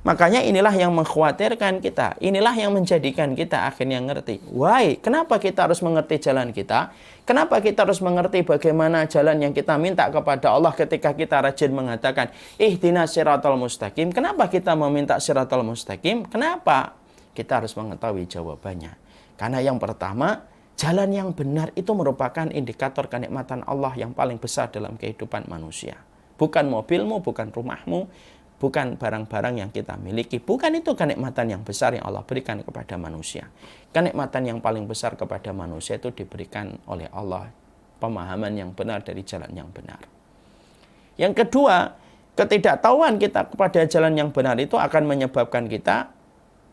A: Makanya inilah yang mengkhawatirkan kita. Inilah yang menjadikan kita akhirnya ngerti. Why? Kenapa kita harus mengerti jalan kita? Kenapa kita harus mengerti bagaimana jalan yang kita minta kepada Allah ketika kita rajin mengatakan ihdinas siratal mustaqim? Kenapa kita meminta siratal mustaqim? Kenapa? Kita harus mengetahui jawabannya. Karena yang pertama, jalan yang benar itu merupakan indikator kenikmatan Allah yang paling besar dalam kehidupan manusia. Bukan mobilmu, bukan rumahmu, bukan barang-barang yang kita miliki. Bukan itu kenikmatan yang besar yang Allah berikan kepada manusia. Kenikmatan yang paling besar kepada manusia itu diberikan oleh Allah. Pemahaman yang benar dari jalan yang benar. Yang kedua, ketidaktahuan kita kepada jalan yang benar itu akan menyebabkan kita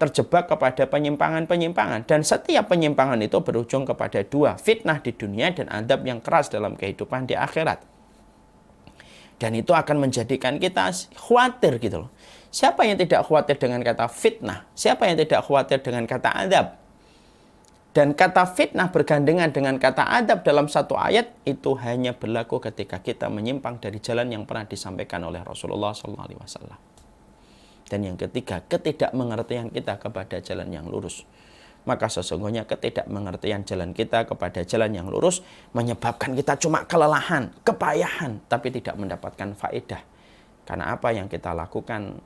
A: terjebak kepada penyimpangan-penyimpangan. Dan setiap penyimpangan itu berujung kepada dua, fitnah di dunia dan azab yang keras dalam kehidupan di akhirat. Dan itu akan menjadikan kita khawatir gitu loh. Siapa yang tidak khawatir dengan kata fitnah? Siapa yang tidak khawatir dengan kata azab? Dan kata fitnah bergandengan dengan kata adab dalam satu ayat itu hanya berlaku ketika kita menyimpang dari jalan yang pernah disampaikan oleh Rasulullah SAW. Dan yang ketiga, ketidakmengertian kita kepada jalan yang lurus. Maka sesungguhnya ketidakmengertian jalan kita kepada jalan yang lurus menyebabkan kita cuma kelelahan, kepayahan, tapi tidak mendapatkan faedah. Karena apa yang kita lakukan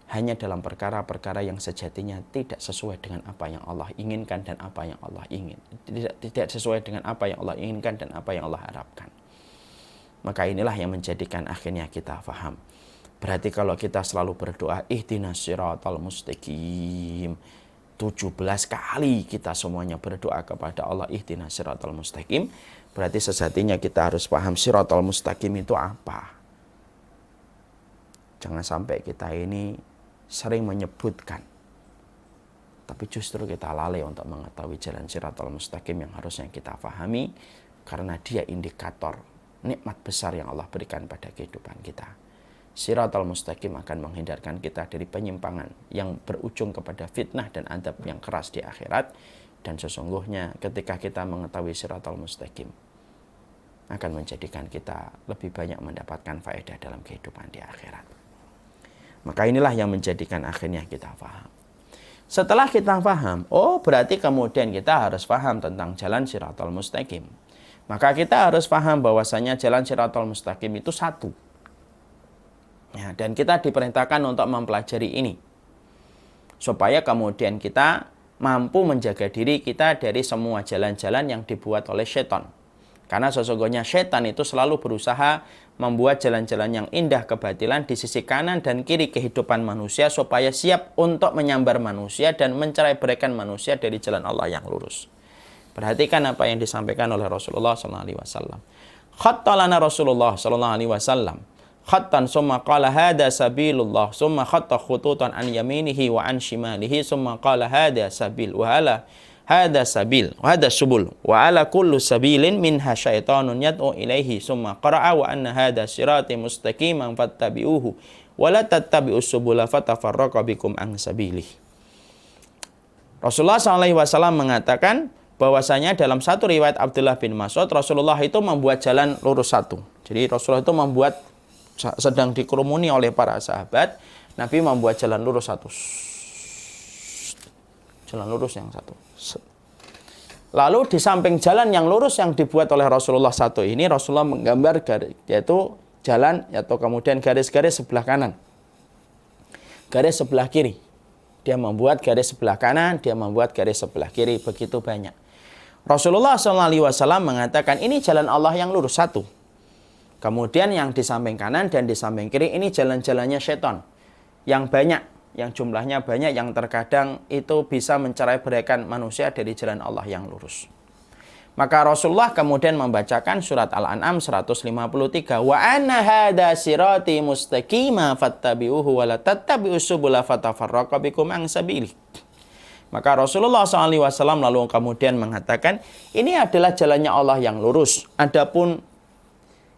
A: hanya dalam perkara-perkara yang sejatinya tidak sesuai dengan apa yang Allah inginkan dan apa yang Allah ingin. Tidak sesuai dengan apa yang Allah inginkan dan apa yang Allah harapkan. Maka inilah yang menjadikan akhirnya kita faham. Berarti kalau kita selalu berdoa, ihdinas siratal mustaqim. 17 kali kita semuanya berdoa kepada Allah, ihdinas siratal mustaqim. Berarti sejatinya kita harus paham siratal mustaqim itu apa. Jangan sampai kita ini sering menyebutkan, tapi justru kita lalai untuk mengetahui jalan siratal mustaqim yang harusnya kita pahami, karena dia indikator nikmat besar yang Allah berikan pada kehidupan kita. Siratal mustaqim akan menghindarkan kita dari penyimpangan yang berujung kepada fitnah dan adab yang keras di akhirat. Dan sesungguhnya ketika kita mengetahui siratal mustaqim akan menjadikan kita lebih banyak mendapatkan faedah dalam kehidupan di akhirat. Maka inilah yang menjadikan akhirnya kita paham. Setelah kita paham, oh berarti kemudian kita harus paham tentang jalan siratal mustaqim. Maka kita harus paham bahwasanya jalan siratal mustaqim itu satu. Ya, dan kita diperintahkan untuk mempelajari ini. Supaya kemudian kita mampu menjaga diri kita dari semua jalan-jalan yang dibuat oleh syaitan. Karena sesungguhnya syaitan itu selalu berusaha membuat jalan-jalan yang indah kebatilan di sisi kanan dan kiri kehidupan manusia supaya siap untuk menyambar manusia dan mencerai-beraikan manusia dari jalan Allah yang lurus. Perhatikan apa yang disampaikan oleh Rasulullah SAW. Khatta lana Rasulullah SAW. Khattan summa qala hada sabilullah summa khatta khututan an yaminihi wa an shimalihi summa qala hada sabil wa ala hada sabil wa hada subul wa ala kullu sabilin minha syaitanun yad'u ilaihi summa qara'a wa anna hada sirati mustaqiman fattabi'uhu wa la tattabi'us subula fatafarraqa bikum an sabilihi. Rasulullah SAW mengatakan bahwasanya dalam satu riwayat Abdullah bin Mas'ud, Rasulullah itu membuat jalan lurus satu. Jadi Rasulullah itu membuat, sedang dikerumuni oleh para sahabat, Nabi membuat jalan lurus satu. Jalan lurus yang satu. Lalu di samping jalan yang lurus yang dibuat oleh Rasulullah satu ini, Rasulullah menggambar garis, yaitu jalan, atau kemudian garis-garis sebelah kanan, garis sebelah kiri. Dia membuat garis sebelah kanan, dia membuat garis sebelah kiri, begitu banyak. Rasulullah SAW mengatakan ini jalan Allah yang lurus satu. Kemudian yang di samping kanan dan di samping kiri ini jalan-jalannya syaitan yang banyak, yang jumlahnya banyak, yang terkadang itu bisa mencerai-beraikan manusia dari jalan Allah yang lurus. Maka Rasulullah kemudian membacakan surat Al-An'am 153, wa anna hada sirati mustaqima fattabi'uhu wa la tattabi'us subula fatafarraqa bikum an sabili. Maka Rasulullah SAW lalu kemudian mengatakan ini adalah jalannya Allah yang lurus. Adapun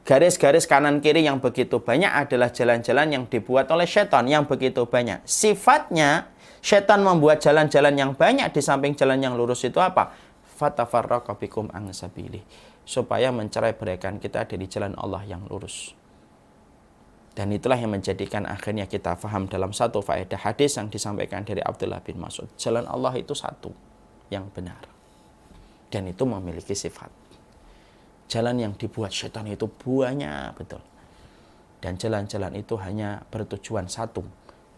A: garis-garis kanan kiri yang begitu banyak adalah jalan-jalan yang dibuat oleh syaitan yang begitu banyak. Sifatnya syaitan membuat jalan-jalan yang banyak di samping jalan yang lurus itu apa? Fatafarraqa bikum an sabili, supaya mencerai-beraikan kita dari jalan Allah yang lurus. Dan itulah yang menjadikan akhirnya kita faham dalam satu faedah hadis yang disampaikan dari Abdullah bin Mas'ud. Jalan Allah itu satu yang benar. Dan itu memiliki sifat. Jalan yang dibuat syaitan itu banyak betul. Dan jalan-jalan itu hanya bertujuan satu.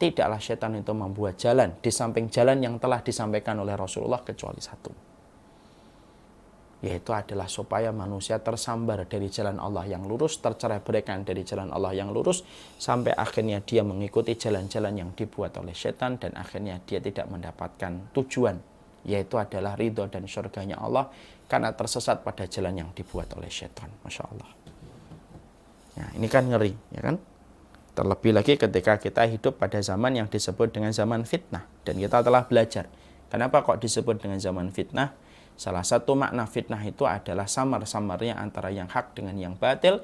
A: Tidaklah syaitan itu membuat jalan di samping jalan yang telah disampaikan oleh Rasulullah kecuali satu. Yaitu adalah supaya manusia tersambar dari jalan Allah yang lurus, tercerai-beraikan dari jalan Allah yang lurus, sampai akhirnya dia mengikuti jalan-jalan yang dibuat oleh syaitan, dan akhirnya dia tidak mendapatkan tujuan, yaitu adalah ridho dan surganya Allah, karena tersesat pada jalan yang dibuat oleh syaitan. Masya Allah. Ya, ini kan ngeri, ya kan? Terlebih lagi ketika kita hidup pada zaman yang disebut dengan zaman fitnah. Dan kita telah belajar. Kenapa kok disebut dengan zaman fitnah? Salah satu makna fitnah itu adalah samar-samarnya antara yang hak dengan yang batil.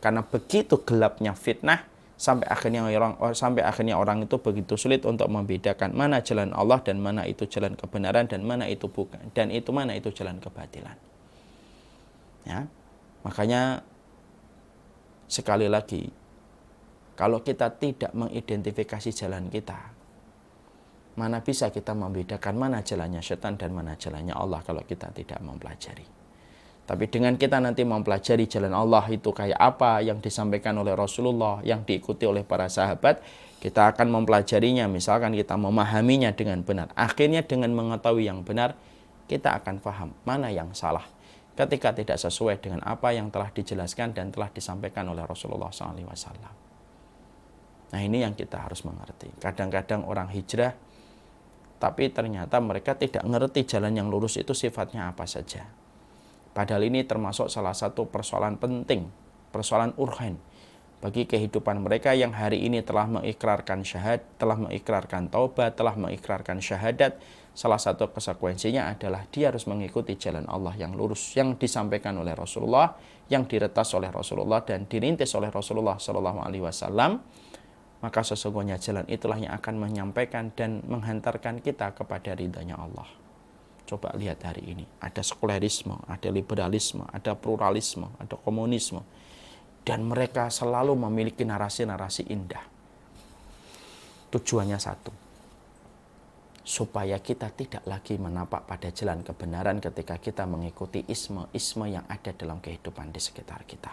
A: Karena begitu gelapnya fitnah, sampai akhirnya orang itu begitu sulit untuk membedakan mana jalan Allah dan mana itu jalan kebenaran dan mana itu bukan, dan mana itu jalan kebatilan. Ya. Makanya sekali lagi, kalau kita tidak mengidentifikasi jalan kita, mana bisa kita membedakan mana jalannya setan dan mana jalannya Allah kalau kita tidak mempelajari. Tapi dengan kita nanti mempelajari jalan Allah itu kayak apa yang disampaikan oleh Rasulullah, yang diikuti oleh para sahabat, kita akan mempelajarinya. Misalkan kita memahaminya dengan benar. Akhirnya dengan mengetahui yang benar, kita akan paham mana yang salah. Ketika tidak sesuai dengan apa yang telah dijelaskan dan telah disampaikan oleh Rasulullah SAW. Nah, ini yang kita harus mengerti. Kadang-kadang orang hijrah, tapi ternyata mereka tidak mengerti jalan yang lurus itu sifatnya apa saja. Padahal ini termasuk salah satu persoalan penting, persoalan urgen bagi kehidupan mereka yang hari ini telah mengikrarkan syahadat, telah mengikrarkan taubat, telah mengikrarkan syahadat. Salah satu konsekuensinya adalah dia harus mengikuti jalan Allah yang lurus, yang disampaikan oleh Rasulullah, yang diretas oleh Rasulullah dan dirintis oleh Rasulullah SAW. Maka sesungguhnya jalan itulah yang akan menyampaikan dan menghantarkan kita kepada ridhanya Allah. Coba lihat hari ini, ada sekularisme, ada liberalisme, ada pluralisme, ada komunisme. Dan mereka selalu memiliki narasi-narasi indah. Tujuannya satu, supaya kita tidak lagi menapak pada jalan kebenaran ketika kita mengikuti isme-isme yang ada dalam kehidupan di sekitar kita.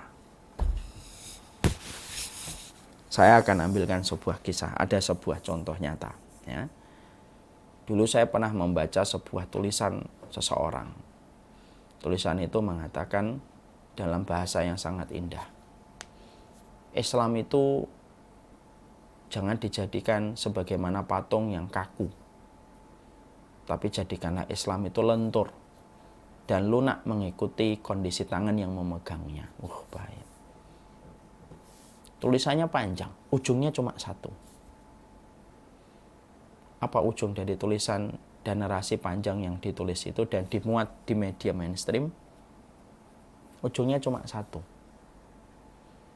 A: Saya akan ambilkan sebuah kisah, ada sebuah contoh nyata. Ya. Dulu saya pernah membaca sebuah tulisan seseorang. Tulisan itu mengatakan dalam bahasa yang sangat indah. Islam itu jangan dijadikan sebagaimana patung yang kaku. Tapi jadikanlah Islam itu lentur dan lunak mengikuti kondisi tangan yang memegangnya. Bahaya. Tulisannya panjang, ujungnya cuma satu. Apa ujung dari tulisan dan narasi panjang yang ditulis itu dan dimuat di media mainstream? Ujungnya cuma satu.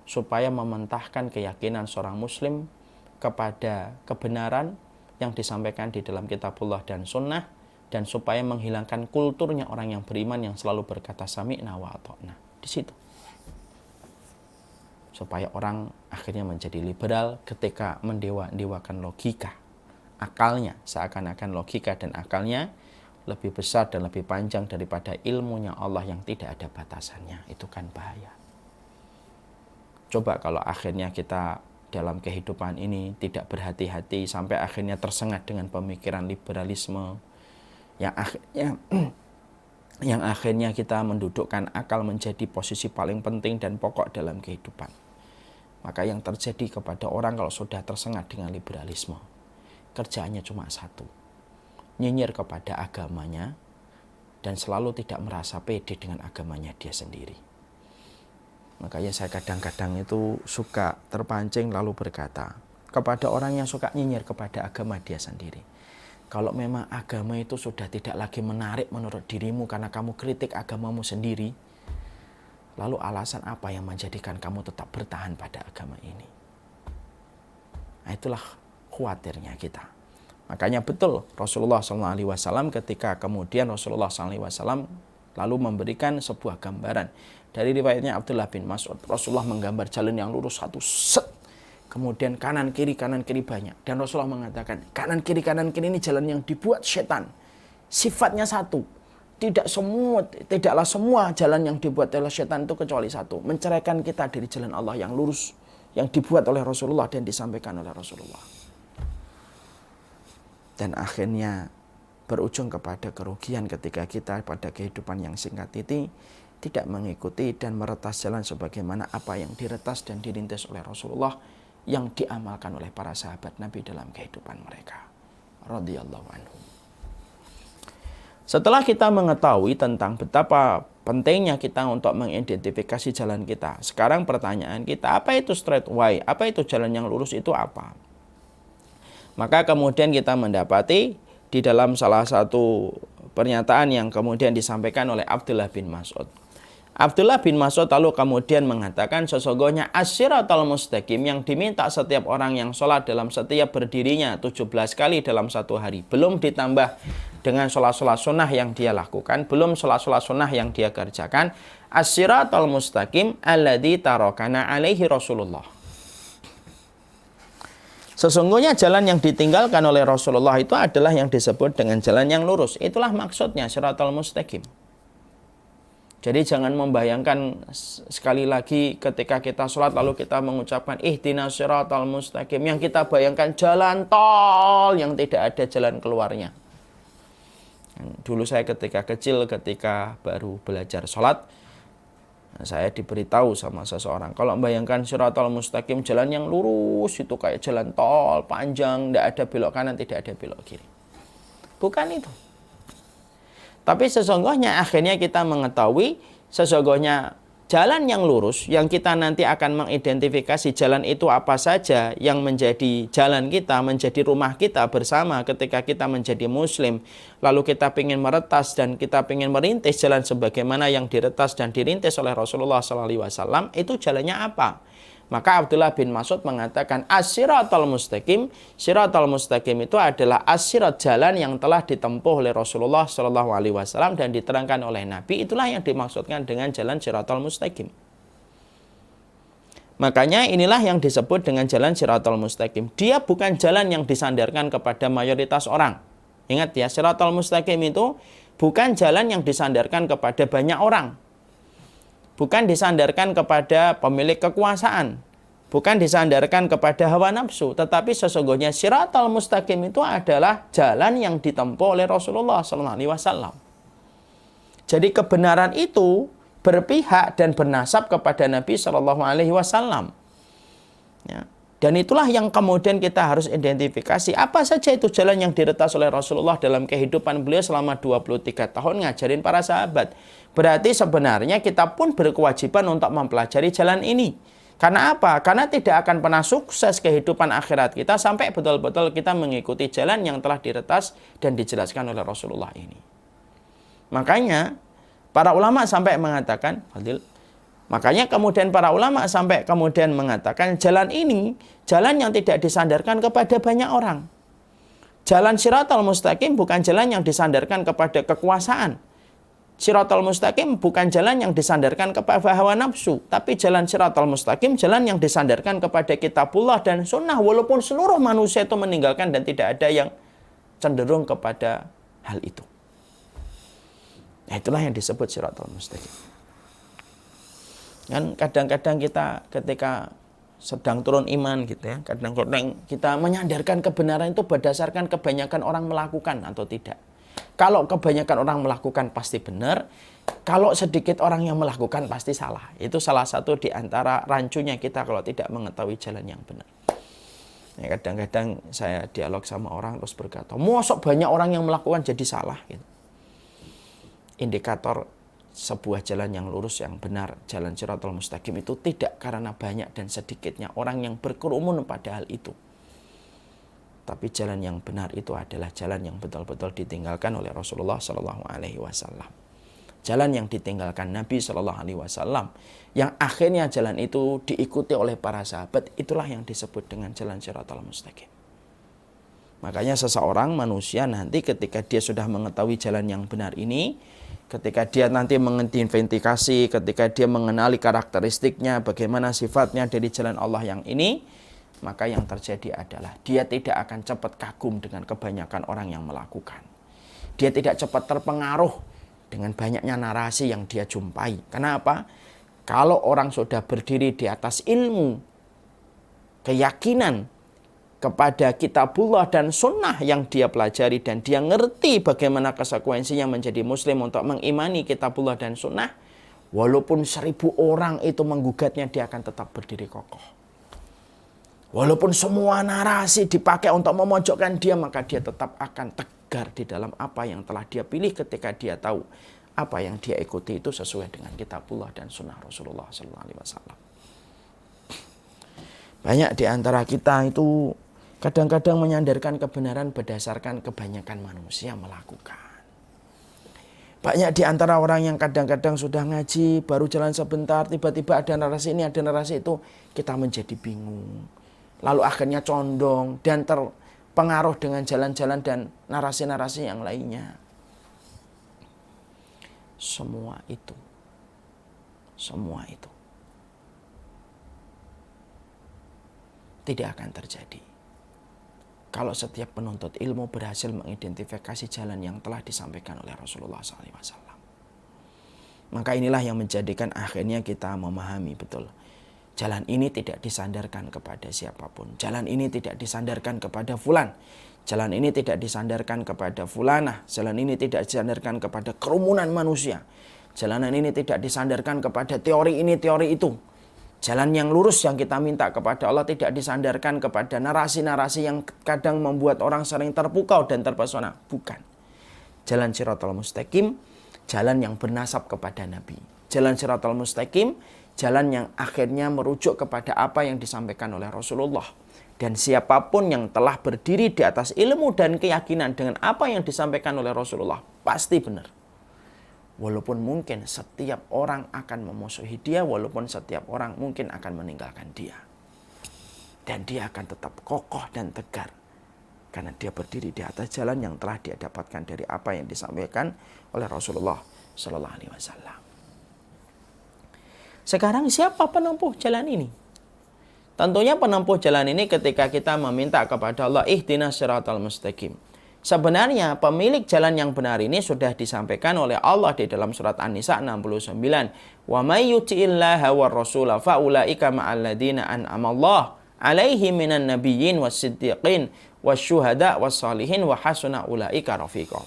A: Supaya mementahkan keyakinan seorang muslim kepada kebenaran yang disampaikan di dalam kitabullah dan sunnah, dan supaya menghilangkan kulturnya orang yang beriman yang selalu berkata sami'na wa ata'na. Di situ. Supaya orang akhirnya menjadi liberal ketika mendewakan logika. Akalnya, seakan-akan logika dan akalnya lebih besar dan lebih panjang daripada ilmunya Allah yang tidak ada batasannya. Itu kan bahaya. Coba kalau akhirnya kita dalam kehidupan ini tidak berhati-hati sampai akhirnya tersengat dengan pemikiran liberalisme yang akhirnya kita mendudukkan akal menjadi posisi paling penting dan pokok dalam kehidupan. Maka yang terjadi kepada orang kalau sudah tersengat dengan liberalisme, kerjaannya cuma satu, nyinyir kepada agamanya dan selalu tidak merasa pede dengan agamanya dia sendiri. Makanya saya kadang-kadang itu suka terpancing lalu berkata kepada orang yang suka nyinyir kepada agama dia sendiri, kalau memang agama itu sudah tidak lagi menarik menurut dirimu karena kamu kritik agamamu sendiri, lalu alasan apa yang menjadikan kamu tetap bertahan pada agama ini? Nah, itulah khawatirnya kita. Makanya betul Rasulullah SAW ketika kemudian Rasulullah SAW lalu memberikan sebuah gambaran. Dari riwayatnya Abdullah bin Mas'ud, Rasulullah menggambar jalan yang lurus satu set. Kemudian kanan kiri banyak. Dan Rasulullah mengatakan kanan kiri ini jalan yang dibuat setan. Sifatnya satu. Tidaklah semua jalan yang dibuat oleh setan itu kecuali satu. Menceraikan kita dari jalan Allah yang lurus. Yang dibuat oleh Rasulullah dan disampaikan oleh Rasulullah. Dan akhirnya berujung kepada kerugian ketika kita pada kehidupan yang singkat ini tidak mengikuti dan meretas jalan sebagaimana apa yang diretas dan dirintis oleh Rasulullah yang diamalkan oleh para sahabat Nabi dalam kehidupan mereka. Radhiyallahu anhum. Setelah kita mengetahui tentang betapa pentingnya kita untuk mengidentifikasi jalan kita. Sekarang pertanyaan kita, apa itu straight way? Apa itu jalan yang lurus itu apa? Maka kemudian kita mendapati di dalam salah satu pernyataan yang kemudian disampaikan oleh Abdullah bin Mas'ud. Abdullah bin Mas'ud lalu kemudian mengatakan sesungguhnya as-siratal mustaqim yang diminta setiap orang yang sholat dalam setiap berdirinya 17 kali dalam satu hari. Belum ditambah dengan sholat-sholat sunnah yang dia lakukan. Belum sholat-sholat sunnah yang dia kerjakan. As-siratal mustaqim alladzi tarakana alaihi Rasulullah. Sesungguhnya jalan yang ditinggalkan oleh Rasulullah itu adalah yang disebut dengan jalan yang lurus. Itulah maksudnya siratal mustaqim. Jadi jangan membayangkan sekali lagi ketika kita sholat lalu kita mengucapkan ihdinas siratal mustaqim. Yang kita bayangkan jalan tol yang tidak ada jalan keluarnya. Dulu saya ketika kecil, ketika baru belajar sholat, saya diberitahu sama seseorang, kalau membayangkan siratal mustaqim jalan yang lurus itu kayak jalan tol panjang, tidak ada belok kanan, tidak ada belok kiri. Bukan itu. Tapi sesungguhnya akhirnya kita mengetahui sesungguhnya jalan yang lurus yang kita nanti akan mengidentifikasi jalan itu apa saja yang menjadi jalan kita, menjadi rumah kita bersama ketika kita menjadi muslim. Lalu kita ingin meretas dan kita ingin merintis jalan sebagaimana yang diretas dan dirintis oleh Rasulullah SAW, itu jalannya apa? Maka Abdullah bin Mas'ud mengatakan as-siratal mustaqim. Siratal mustaqim itu adalah as-sirat, jalan yang telah ditempuh oleh Rasulullah SAW dan diterangkan oleh Nabi. Itulah yang dimaksudkan dengan jalan siratal mustaqim. Makanya inilah yang disebut dengan jalan siratal mustaqim. Dia bukan jalan yang disandarkan kepada mayoritas orang. Ingat ya, siratal mustaqim itu bukan jalan yang disandarkan kepada banyak orang. Bukan disandarkan kepada pemilik kekuasaan. Bukan disandarkan kepada hawa nafsu. Tetapi sesungguhnya siratal mustaqim itu adalah jalan yang ditempuh oleh Rasulullah SAW. Jadi kebenaran itu berpihak dan bernasab kepada Nabi SAW. Ya. Dan itulah yang kemudian kita harus identifikasi. Apa saja itu jalan yang diretas oleh Rasulullah dalam kehidupan beliau selama 23 tahun ngajarin para sahabat. Berarti sebenarnya kita pun berkewajiban untuk mempelajari jalan ini. Karena apa? Karena tidak akan pernah sukses kehidupan akhirat kita sampai betul-betul kita mengikuti jalan yang telah diretas dan dijelaskan oleh Rasulullah ini. Makanya para ulama sampai mengatakan, makanya kemudian para ulama sampai kemudian mengatakan jalan ini, jalan yang tidak disandarkan kepada banyak orang. Jalan siratal mustaqim bukan jalan yang disandarkan kepada kekuasaan. Siratal mustaqim bukan jalan yang disandarkan kepada hawa nafsu. Tapi jalan siratal mustaqim, jalan yang disandarkan kepada kitabullah dan sunnah. Walaupun seluruh manusia itu meninggalkan dan tidak ada yang cenderung kepada hal itu. Nah, itulah yang disebut siratal mustaqim. Kan kadang-kadang kita ketika sedang turun iman gitu ya, kadang-kadang kita menyandarkan kebenaran itu berdasarkan kebanyakan orang melakukan atau tidak. Kalau kebanyakan orang melakukan pasti benar, kalau sedikit orang yang melakukan pasti salah. Itu salah satu di antara rancunya kita kalau tidak mengetahui jalan yang benar. Ya, kadang-kadang saya dialog sama orang terus berkata, mosok banyak orang yang melakukan jadi salah gitu. Indikator sebuah jalan yang lurus yang benar, jalan siratal mustaqim itu tidak karena banyak dan sedikitnya orang yang berkerumun pada hal itu. Tapi jalan yang benar itu adalah jalan yang betul-betul ditinggalkan oleh Rasulullah SAW. Jalan yang ditinggalkan Nabi SAW, yang akhirnya jalan itu diikuti oleh para sahabat, itulah yang disebut dengan jalan siratal mustaqim. Makanya seseorang manusia nanti ketika dia sudah mengetahui jalan yang benar ini, ketika dia nanti mengidentifikasi, ketika dia mengenali karakteristiknya, bagaimana sifatnya dari jalan Allah yang ini, maka yang terjadi adalah dia tidak akan cepat kagum dengan kebanyakan orang yang melakukan. Dia tidak cepat terpengaruh dengan banyaknya narasi yang dia jumpai. Kenapa? Kalau orang sudah berdiri di atas ilmu, keyakinan kepada kitabullah dan sunnah yang dia pelajari, dan dia ngerti bagaimana konsekuensinya menjadi muslim untuk mengimani kitabullah dan sunnah, walaupun 1000 orang itu menggugatnya, dia akan tetap berdiri kokoh. Walaupun semua narasi dipakai untuk memojokkan dia, maka dia tetap akan tegar di dalam apa yang telah dia pilih ketika dia tahu apa yang dia ikuti itu sesuai dengan kitabullah dan sunnah Rasulullah SAW. Banyak di antara kita itu kadang-kadang menyandarkan kebenaran berdasarkan kebanyakan manusia melakukan. Banyak di antara orang yang kadang-kadang sudah ngaji, baru jalan sebentar, tiba-tiba ada narasi ini, ada narasi itu, kita menjadi bingung. Lalu akhirnya condong dan terpengaruh dengan jalan-jalan dan narasi-narasi yang lainnya. Semua itu tidak akan terjadi kalau setiap penuntut ilmu berhasil mengidentifikasi jalan yang telah disampaikan oleh Rasulullah SAW. Maka inilah yang menjadikan akhirnya kita memahami betul. Jalan ini tidak disandarkan kepada siapapun. Jalan ini tidak disandarkan kepada fulan. Jalan ini tidak disandarkan kepada fulanah. Jalan ini tidak disandarkan kepada kerumunan manusia. Jalan ini tidak disandarkan kepada teori ini, teori itu. Jalan yang lurus yang kita minta kepada Allah tidak disandarkan kepada narasi-narasi yang kadang membuat orang sering terpukau dan terpesona. Bukan. Jalan Shiratal Mustaqim, jalan yang bernasab kepada Nabi. Jalan Shiratal Mustaqim, jalan yang akhirnya merujuk kepada apa yang disampaikan oleh Rasulullah. Dan siapapun yang telah berdiri di atas ilmu dan keyakinan dengan apa yang disampaikan oleh Rasulullah, pasti benar. Walaupun mungkin setiap orang akan memusuhi dia, walaupun setiap orang mungkin akan meninggalkan dia. Dan dia akan tetap kokoh dan tegar. Karena dia berdiri di atas jalan yang telah dia dapatkan dari apa yang disampaikan oleh Rasulullah SAW. Sekarang siapa penempuh jalan ini? Tentunya penempuh jalan ini ketika kita meminta kepada Allah, ihdinas siratal mustaqim. Sebenarnya pemilik jalan yang benar ini sudah disampaikan oleh Allah di dalam surat An-Nisa 69. Wa may yuti'illaha war rasula fa ulaika ma'al ladzina an'amallahu 'alaihim minan nabiyyin was-siddiqin wasyuhada was-shalihin wa hasuna ulaika rafiqa.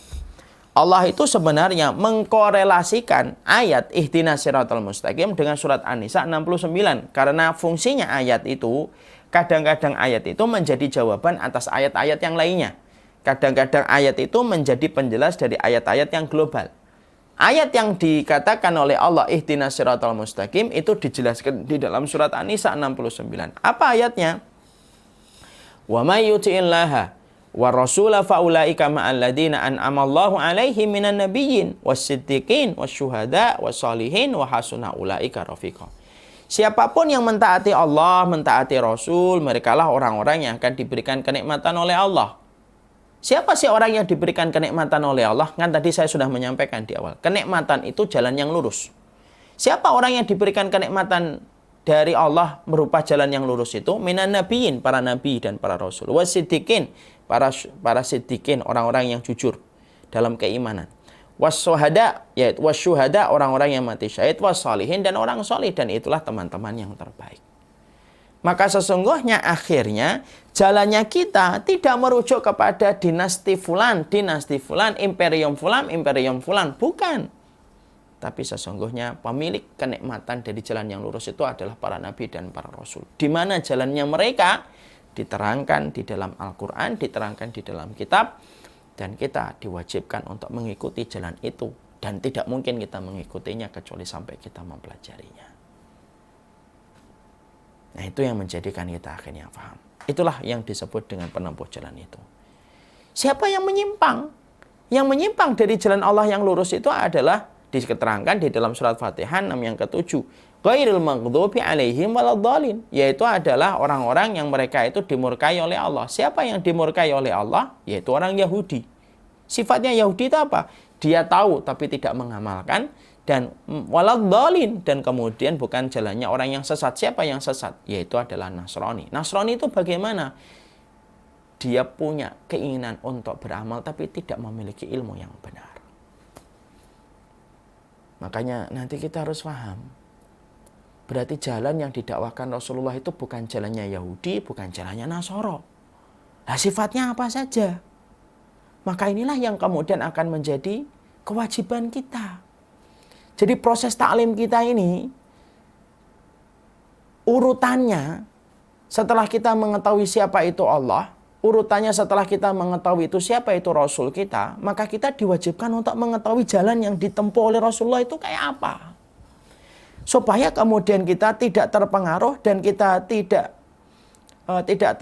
A: Allah itu sebenarnya mengkorelasikan ayat ihdinas siratal mustaqim dengan surat An-Nisa 69 karena fungsinya ayat itu kadang-kadang ayat itu menjadi jawaban atas ayat-ayat yang lainnya. Kadang-kadang ayat itu menjadi penjelas dari ayat-ayat yang global. Ayat yang dikatakan oleh Allah ihdinas siratal mustaqim itu dijelaskan di dalam surat An-Nisa 69. Apa ayatnya? Wa may yuti'illaha wa rasula fa ulaika ma'al ladzina an'amallahu 'alaihim minan nabiyyin was-siddiqin wasyuhada was-shalihin wa hasuna ulaika rafiqa. Siapapun yang mentaati Allah, mentaati Rasul, merekalah orang-orang yang akan diberikan kenikmatan oleh Allah. Siapa sih orang yang diberikan kenikmatan oleh Allah? Kan tadi saya sudah menyampaikan di awal. Kenikmatan itu jalan yang lurus. Siapa orang yang diberikan kenikmatan dari Allah berupa jalan yang lurus itu? Minan nabiyyin, para nabi dan para rasul. Wasiddiqin, para siddiqin, orang-orang yang jujur dalam keimanan. Wasyuhada, yaitu wasyuhada, orang-orang yang mati syahid. Wassalihin, dan orang solih. Dan itulah teman-teman yang terbaik. Maka sesungguhnya akhirnya jalannya kita tidak merujuk kepada dinasti fulan, imperium fulan. Bukan. Tapi sesungguhnya pemilik kenikmatan dari jalan yang lurus itu adalah para nabi dan para rasul. Di mana jalannya mereka diterangkan di dalam Al-Quran, diterangkan di dalam kitab. Dan kita diwajibkan untuk mengikuti jalan itu. Dan tidak mungkin kita mengikutinya kecuali sampai kita mempelajarinya. Nah, itu yang menjadikan kita akhirnya paham. Itulah yang disebut dengan penempuh jalan itu. Siapa yang menyimpang? Yang menyimpang dari jalan Allah yang lurus itu adalah diterangkan di dalam surat Fatihah 6 yang ke-7. Ghairil maghdubi 'alaihim waladhdallin, yaitu adalah orang-orang yang mereka itu dimurkai oleh Allah. Siapa yang dimurkai oleh Allah? Yaitu orang Yahudi. Sifatnya Yahudi itu apa? Dia tahu tapi tidak mengamalkan. Dan waladhdallin, dan kemudian bukan jalannya orang yang sesat. Siapa yang sesat? Yaitu adalah Nasrani. Nasrani itu bagaimana? Dia punya keinginan untuk beramal tapi tidak memiliki ilmu yang benar. Makanya nanti kita harus paham. Berarti jalan yang didakwakan Rasulullah itu bukan jalannya Yahudi, bukan jalannya Nasoro. Nah, sifatnya apa saja? Maka inilah yang kemudian akan menjadi kewajiban kita. Jadi proses taklim kita ini, urutannya setelah kita mengetahui siapa itu Allah, urutannya setelah kita mengetahui itu siapa itu Rasul kita, maka kita diwajibkan untuk mengetahui jalan yang ditempuh oleh Rasulullah itu kayak apa. Supaya kemudian kita tidak terpengaruh dan kita tidak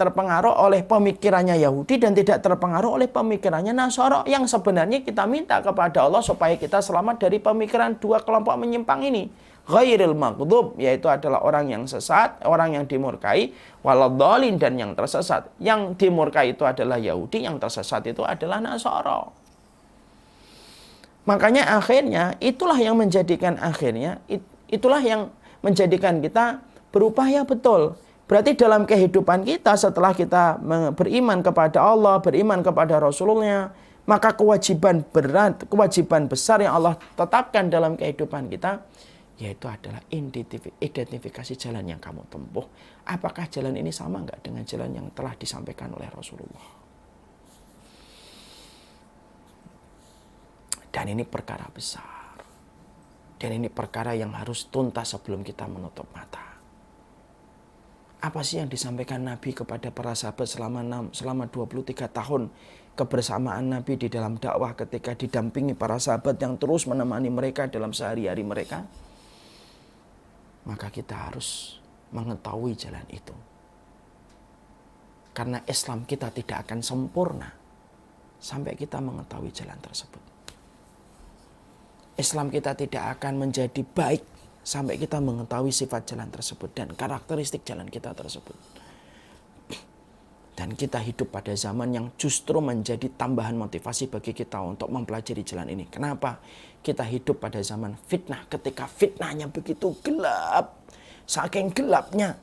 A: terpengaruh oleh pemikirannya Yahudi dan tidak terpengaruh oleh pemikirannya Nasara, yang sebenarnya kita minta kepada Allah supaya kita selamat dari pemikiran dua kelompok menyimpang ini. Ghairil maghdub, yaitu adalah orang yang sesat, orang yang dimurkai, waladhdallin, dan yang tersesat. Yang dimurkai itu adalah Yahudi, yang tersesat itu adalah Nasara. Makanya akhirnya itulah yang menjadikan kita berupaya betul. Berarti dalam kehidupan kita setelah kita beriman kepada Allah, beriman kepada Rasulullah, maka kewajiban besar yang Allah tetapkan dalam kehidupan kita, yaitu adalah identifikasi jalan yang kamu tempuh. Apakah jalan ini sama enggak dengan jalan yang telah disampaikan oleh Rasulullah? Dan ini perkara besar. Dan ini perkara yang harus tuntas sebelum kita menutup mata. Apa sih yang disampaikan Nabi kepada para sahabat selama 23 tahun kebersamaan Nabi di dalam dakwah, ketika didampingi para sahabat yang terus menemani mereka dalam sehari-hari mereka? Maka kita harus mengetahui jalan itu. Karena Islam kita tidak akan sempurna sampai kita mengetahui jalan tersebut. Islam kita tidak akan menjadi baik sampai kita mengetahui sifat jalan tersebut dan karakteristik jalan kita tersebut. Dan kita hidup pada zaman yang justru menjadi tambahan motivasi bagi kita untuk mempelajari jalan ini. Kenapa? Kita hidup pada zaman fitnah, ketika fitnahnya begitu gelap. Saking gelapnya,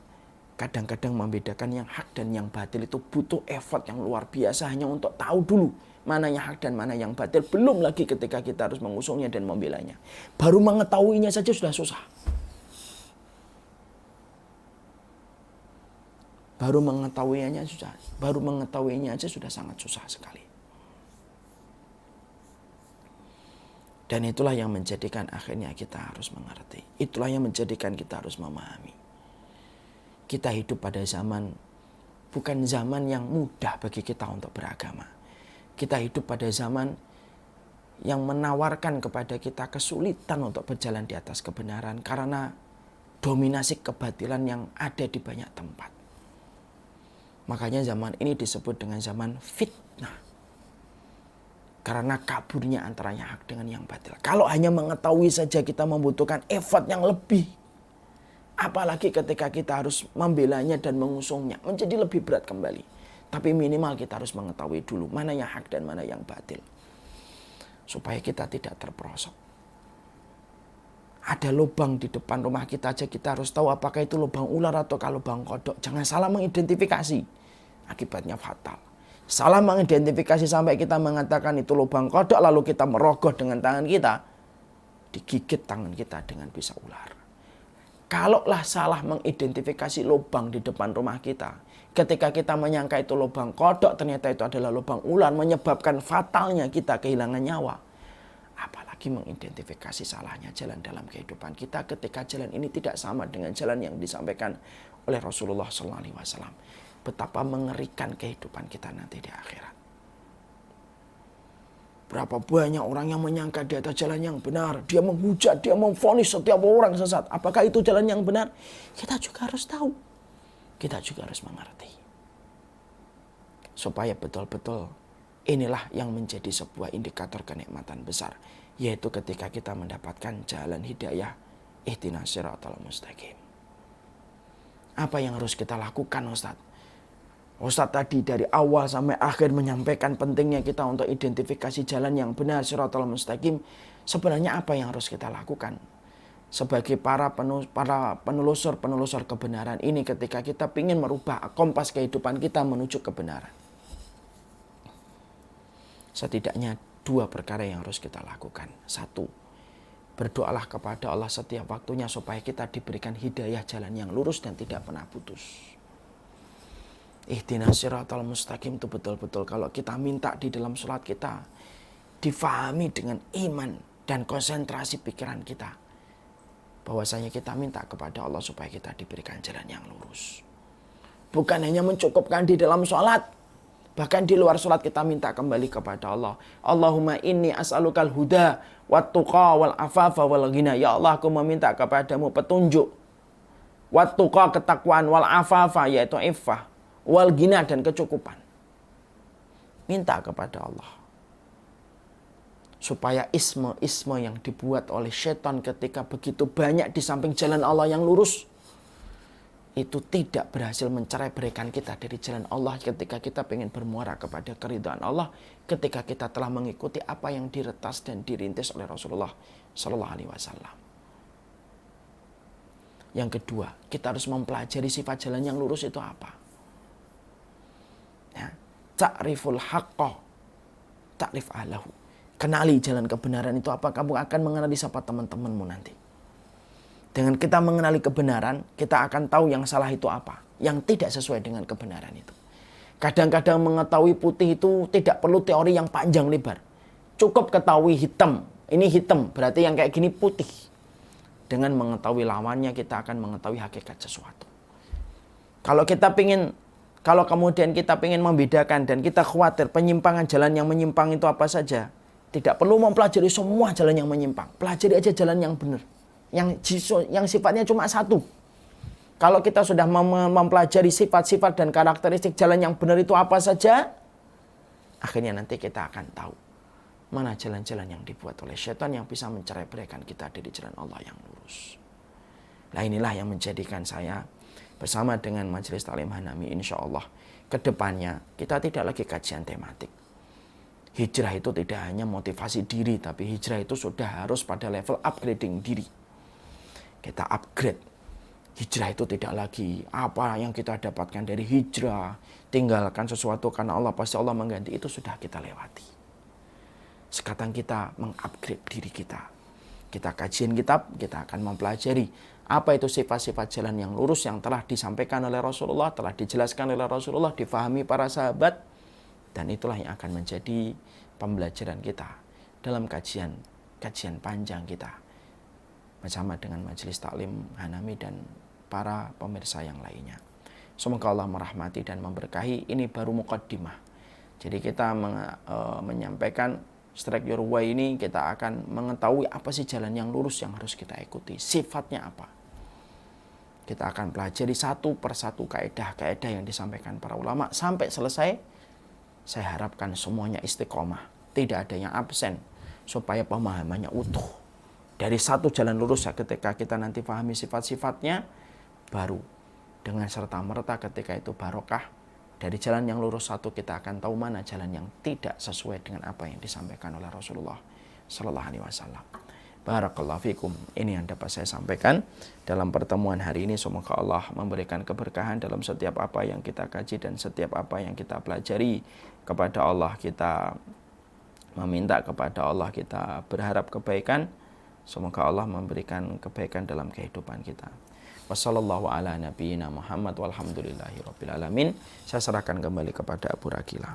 A: kadang-kadang membedakan yang hak dan yang batil itu butuh effort yang luar biasa hanya untuk tahu dulu mana yang hak dan mana yang batil. Belum lagi ketika kita harus mengusungnya dan membelanya. Baru mengetahuinya saja sudah susah. Baru mengetahuinya aja sudah sangat susah sekali. Dan itulah yang menjadikan akhirnya kita harus mengerti. Itulah yang menjadikan kita harus memahami. Kita hidup pada zaman, bukan zaman yang mudah bagi kita untuk beragama. Kita hidup pada zaman yang menawarkan kepada kita kesulitan untuk berjalan di atas kebenaran karena dominasi kebatilan yang ada di banyak tempat. Makanya zaman ini disebut dengan zaman fitnah. Karena kaburnya antaranya hak dengan yang batil. Kalau hanya mengetahui saja kita membutuhkan effort yang lebih. Apalagi ketika kita harus membelanya dan mengusungnya. Menjadi lebih berat kembali. Tapi minimal kita harus mengetahui dulu mana yang hak dan mana yang batil. Supaya kita tidak terperosok. Ada lubang di depan rumah kita aja kita harus tahu apakah itu lubang ular atau lubang kodok. Jangan salah mengidentifikasi. Akibatnya fatal. Salah mengidentifikasi sampai kita mengatakan itu lubang kodok lalu kita merogoh dengan tangan kita. Digigit tangan kita dengan bisa ular. Kalaulah salah mengidentifikasi lubang di depan rumah kita. Ketika kita menyangka itu lubang kodok ternyata itu adalah lubang ular. Menyebabkan fatalnya kita kehilangan nyawa. Apalagi mengidentifikasi salahnya jalan dalam kehidupan kita ketika jalan ini tidak sama dengan jalan yang disampaikan oleh Rasulullah SAW. Betapa mengerikan kehidupan kita nanti di akhirat. Berapa banyak orang yang menyangka di atas jalan yang benar. Dia menghujat, dia memvonis setiap orang sesat. Apakah itu jalan yang benar? Kita juga harus tahu. Kita juga harus mengerti. Supaya betul-betul inilah yang menjadi sebuah indikator kenikmatan besar. Yaitu ketika kita mendapatkan jalan hidayah. Ihdinas siratal mustaqim. Apa yang harus kita lakukan, Ustaz? Ustaz tadi dari awal sampai akhir menyampaikan pentingnya kita untuk identifikasi jalan yang benar, siratal mustaqim. Sebenarnya apa yang harus kita lakukan? Sebagai para penelusur kebenaran ini ketika kita ingin merubah kompas kehidupan kita menuju kebenaran. Setidaknya 2 perkara yang harus kita lakukan. 1, berdoalah kepada Allah setiap waktunya supaya kita diberikan hidayah jalan yang lurus dan tidak pernah putus. Ihdinas siratal mustaqim itu betul-betul kalau kita minta di dalam sholat kita difahami dengan iman dan konsentrasi pikiran kita. Bahwasanya kita minta kepada Allah supaya kita diberikan jalan yang lurus. Bukan hanya mencukupkan di dalam sholat. Bahkan di luar sholat kita minta kembali kepada Allah. Allahumma inni as'alukal huda wat tuqa wal afafa wal ghina. Ya Allah, aku meminta kepadamu petunjuk. Wat tuqa, ketakwaan, wal afafa, yaitu iffah, wal ghina, dan kecukupan. Minta kepada Allah supaya isme-isme yang dibuat oleh syaitan ketika begitu banyak di samping jalan Allah yang lurus itu tidak berhasil mencerai-beraikan kita dari jalan Allah ketika kita ingin bermuara kepada keridhaan Allah, ketika kita telah mengikuti apa yang diretas dan dirintis oleh Rasulullah Sallallahu Alaihi Wasallam. Yang kedua, kita harus mempelajari sifat jalan yang lurus itu apa. Ya, ta'riful haqqo, ta'rif ahlahu. Kenali jalan kebenaran itu apa, kamu akan mengenali siapa teman-temanmu nanti. Dengan kita mengenali kebenaran, kita akan tahu yang salah itu apa, yang tidak sesuai dengan kebenaran itu. Kadang-kadang mengetahui putih itu tidak perlu teori yang panjang lebar. Cukup ketahui hitam, ini hitam, berarti yang kayak gini putih. Dengan mengetahui lawannya, kita akan mengetahui hakikat sesuatu. Kalau kemudian kita ingin membedakan dan kita khawatir penyimpangan jalan yang menyimpang itu apa saja, tidak perlu mempelajari semua jalan yang menyimpang. Pelajari aja jalan yang benar. Yang sifatnya cuma satu. Kalau kita sudah mempelajari sifat-sifat dan karakteristik jalan yang benar itu apa saja, akhirnya nanti kita akan tahu mana jalan-jalan yang dibuat oleh syaitan yang bisa mencerai-beraikan kita dari jalan Allah yang lurus. Nah, inilah yang menjadikan saya bersama dengan Majelis Taklim Hanami, insya Allah kedepannya kita tidak lagi kajian tematik. Hijrah itu tidak hanya motivasi diri, tapi hijrah itu sudah harus pada level upgrading diri. Kita upgrade. Hijrah itu tidak lagi apa yang kita dapatkan dari hijrah, tinggalkan sesuatu karena Allah, pasti Allah mengganti, itu sudah kita lewati. Sekarang kita mengupgrade diri kita. Kita kajian kitab, kita akan mempelajari apa itu sifat-sifat jalan yang lurus yang telah disampaikan oleh Rasulullah, telah dijelaskan oleh Rasulullah, difahami para sahabat, dan itulah yang akan menjadi pembelajaran kita dalam kajian panjang kita bersama dengan Majelis Taklim Hanami dan para pemirsa yang lainnya. Semoga Allah merahmati dan memberkahi. Ini baru muqaddimah. Jadi kita menyampaikan strike your way ini, kita akan mengetahui apa sih jalan yang lurus yang harus kita ikuti. Sifatnya apa. Kita akan pelajari satu persatu kaedah-kaedah yang disampaikan para ulama sampai selesai. Saya harapkan semuanya istiqomah. Tidak ada yang absen. Supaya pemahamannya utuh. Dari satu jalan lurus ya, ketika kita nanti pahami sifat-sifatnya, baru dengan serta-merta ketika itu barokah. Dari jalan yang lurus satu kita akan tahu mana jalan yang tidak sesuai dengan apa yang disampaikan oleh Rasulullah Sallallahu Alaihi Wasallam. Barakallahu fikum. Ini yang dapat saya sampaikan dalam pertemuan hari ini. Semoga Allah memberikan keberkahan dalam setiap apa yang kita kaji dan setiap apa yang kita pelajari. Kepada Allah kita meminta, kepada Allah kita berharap kebaikan. Semoga Allah memberikan kebaikan dalam kehidupan kita. Wassallallahu ala nabiyyina Muhammad walhamdulillahi rabbil alamin. Saya serahkan kembali kepada Abu Rakila.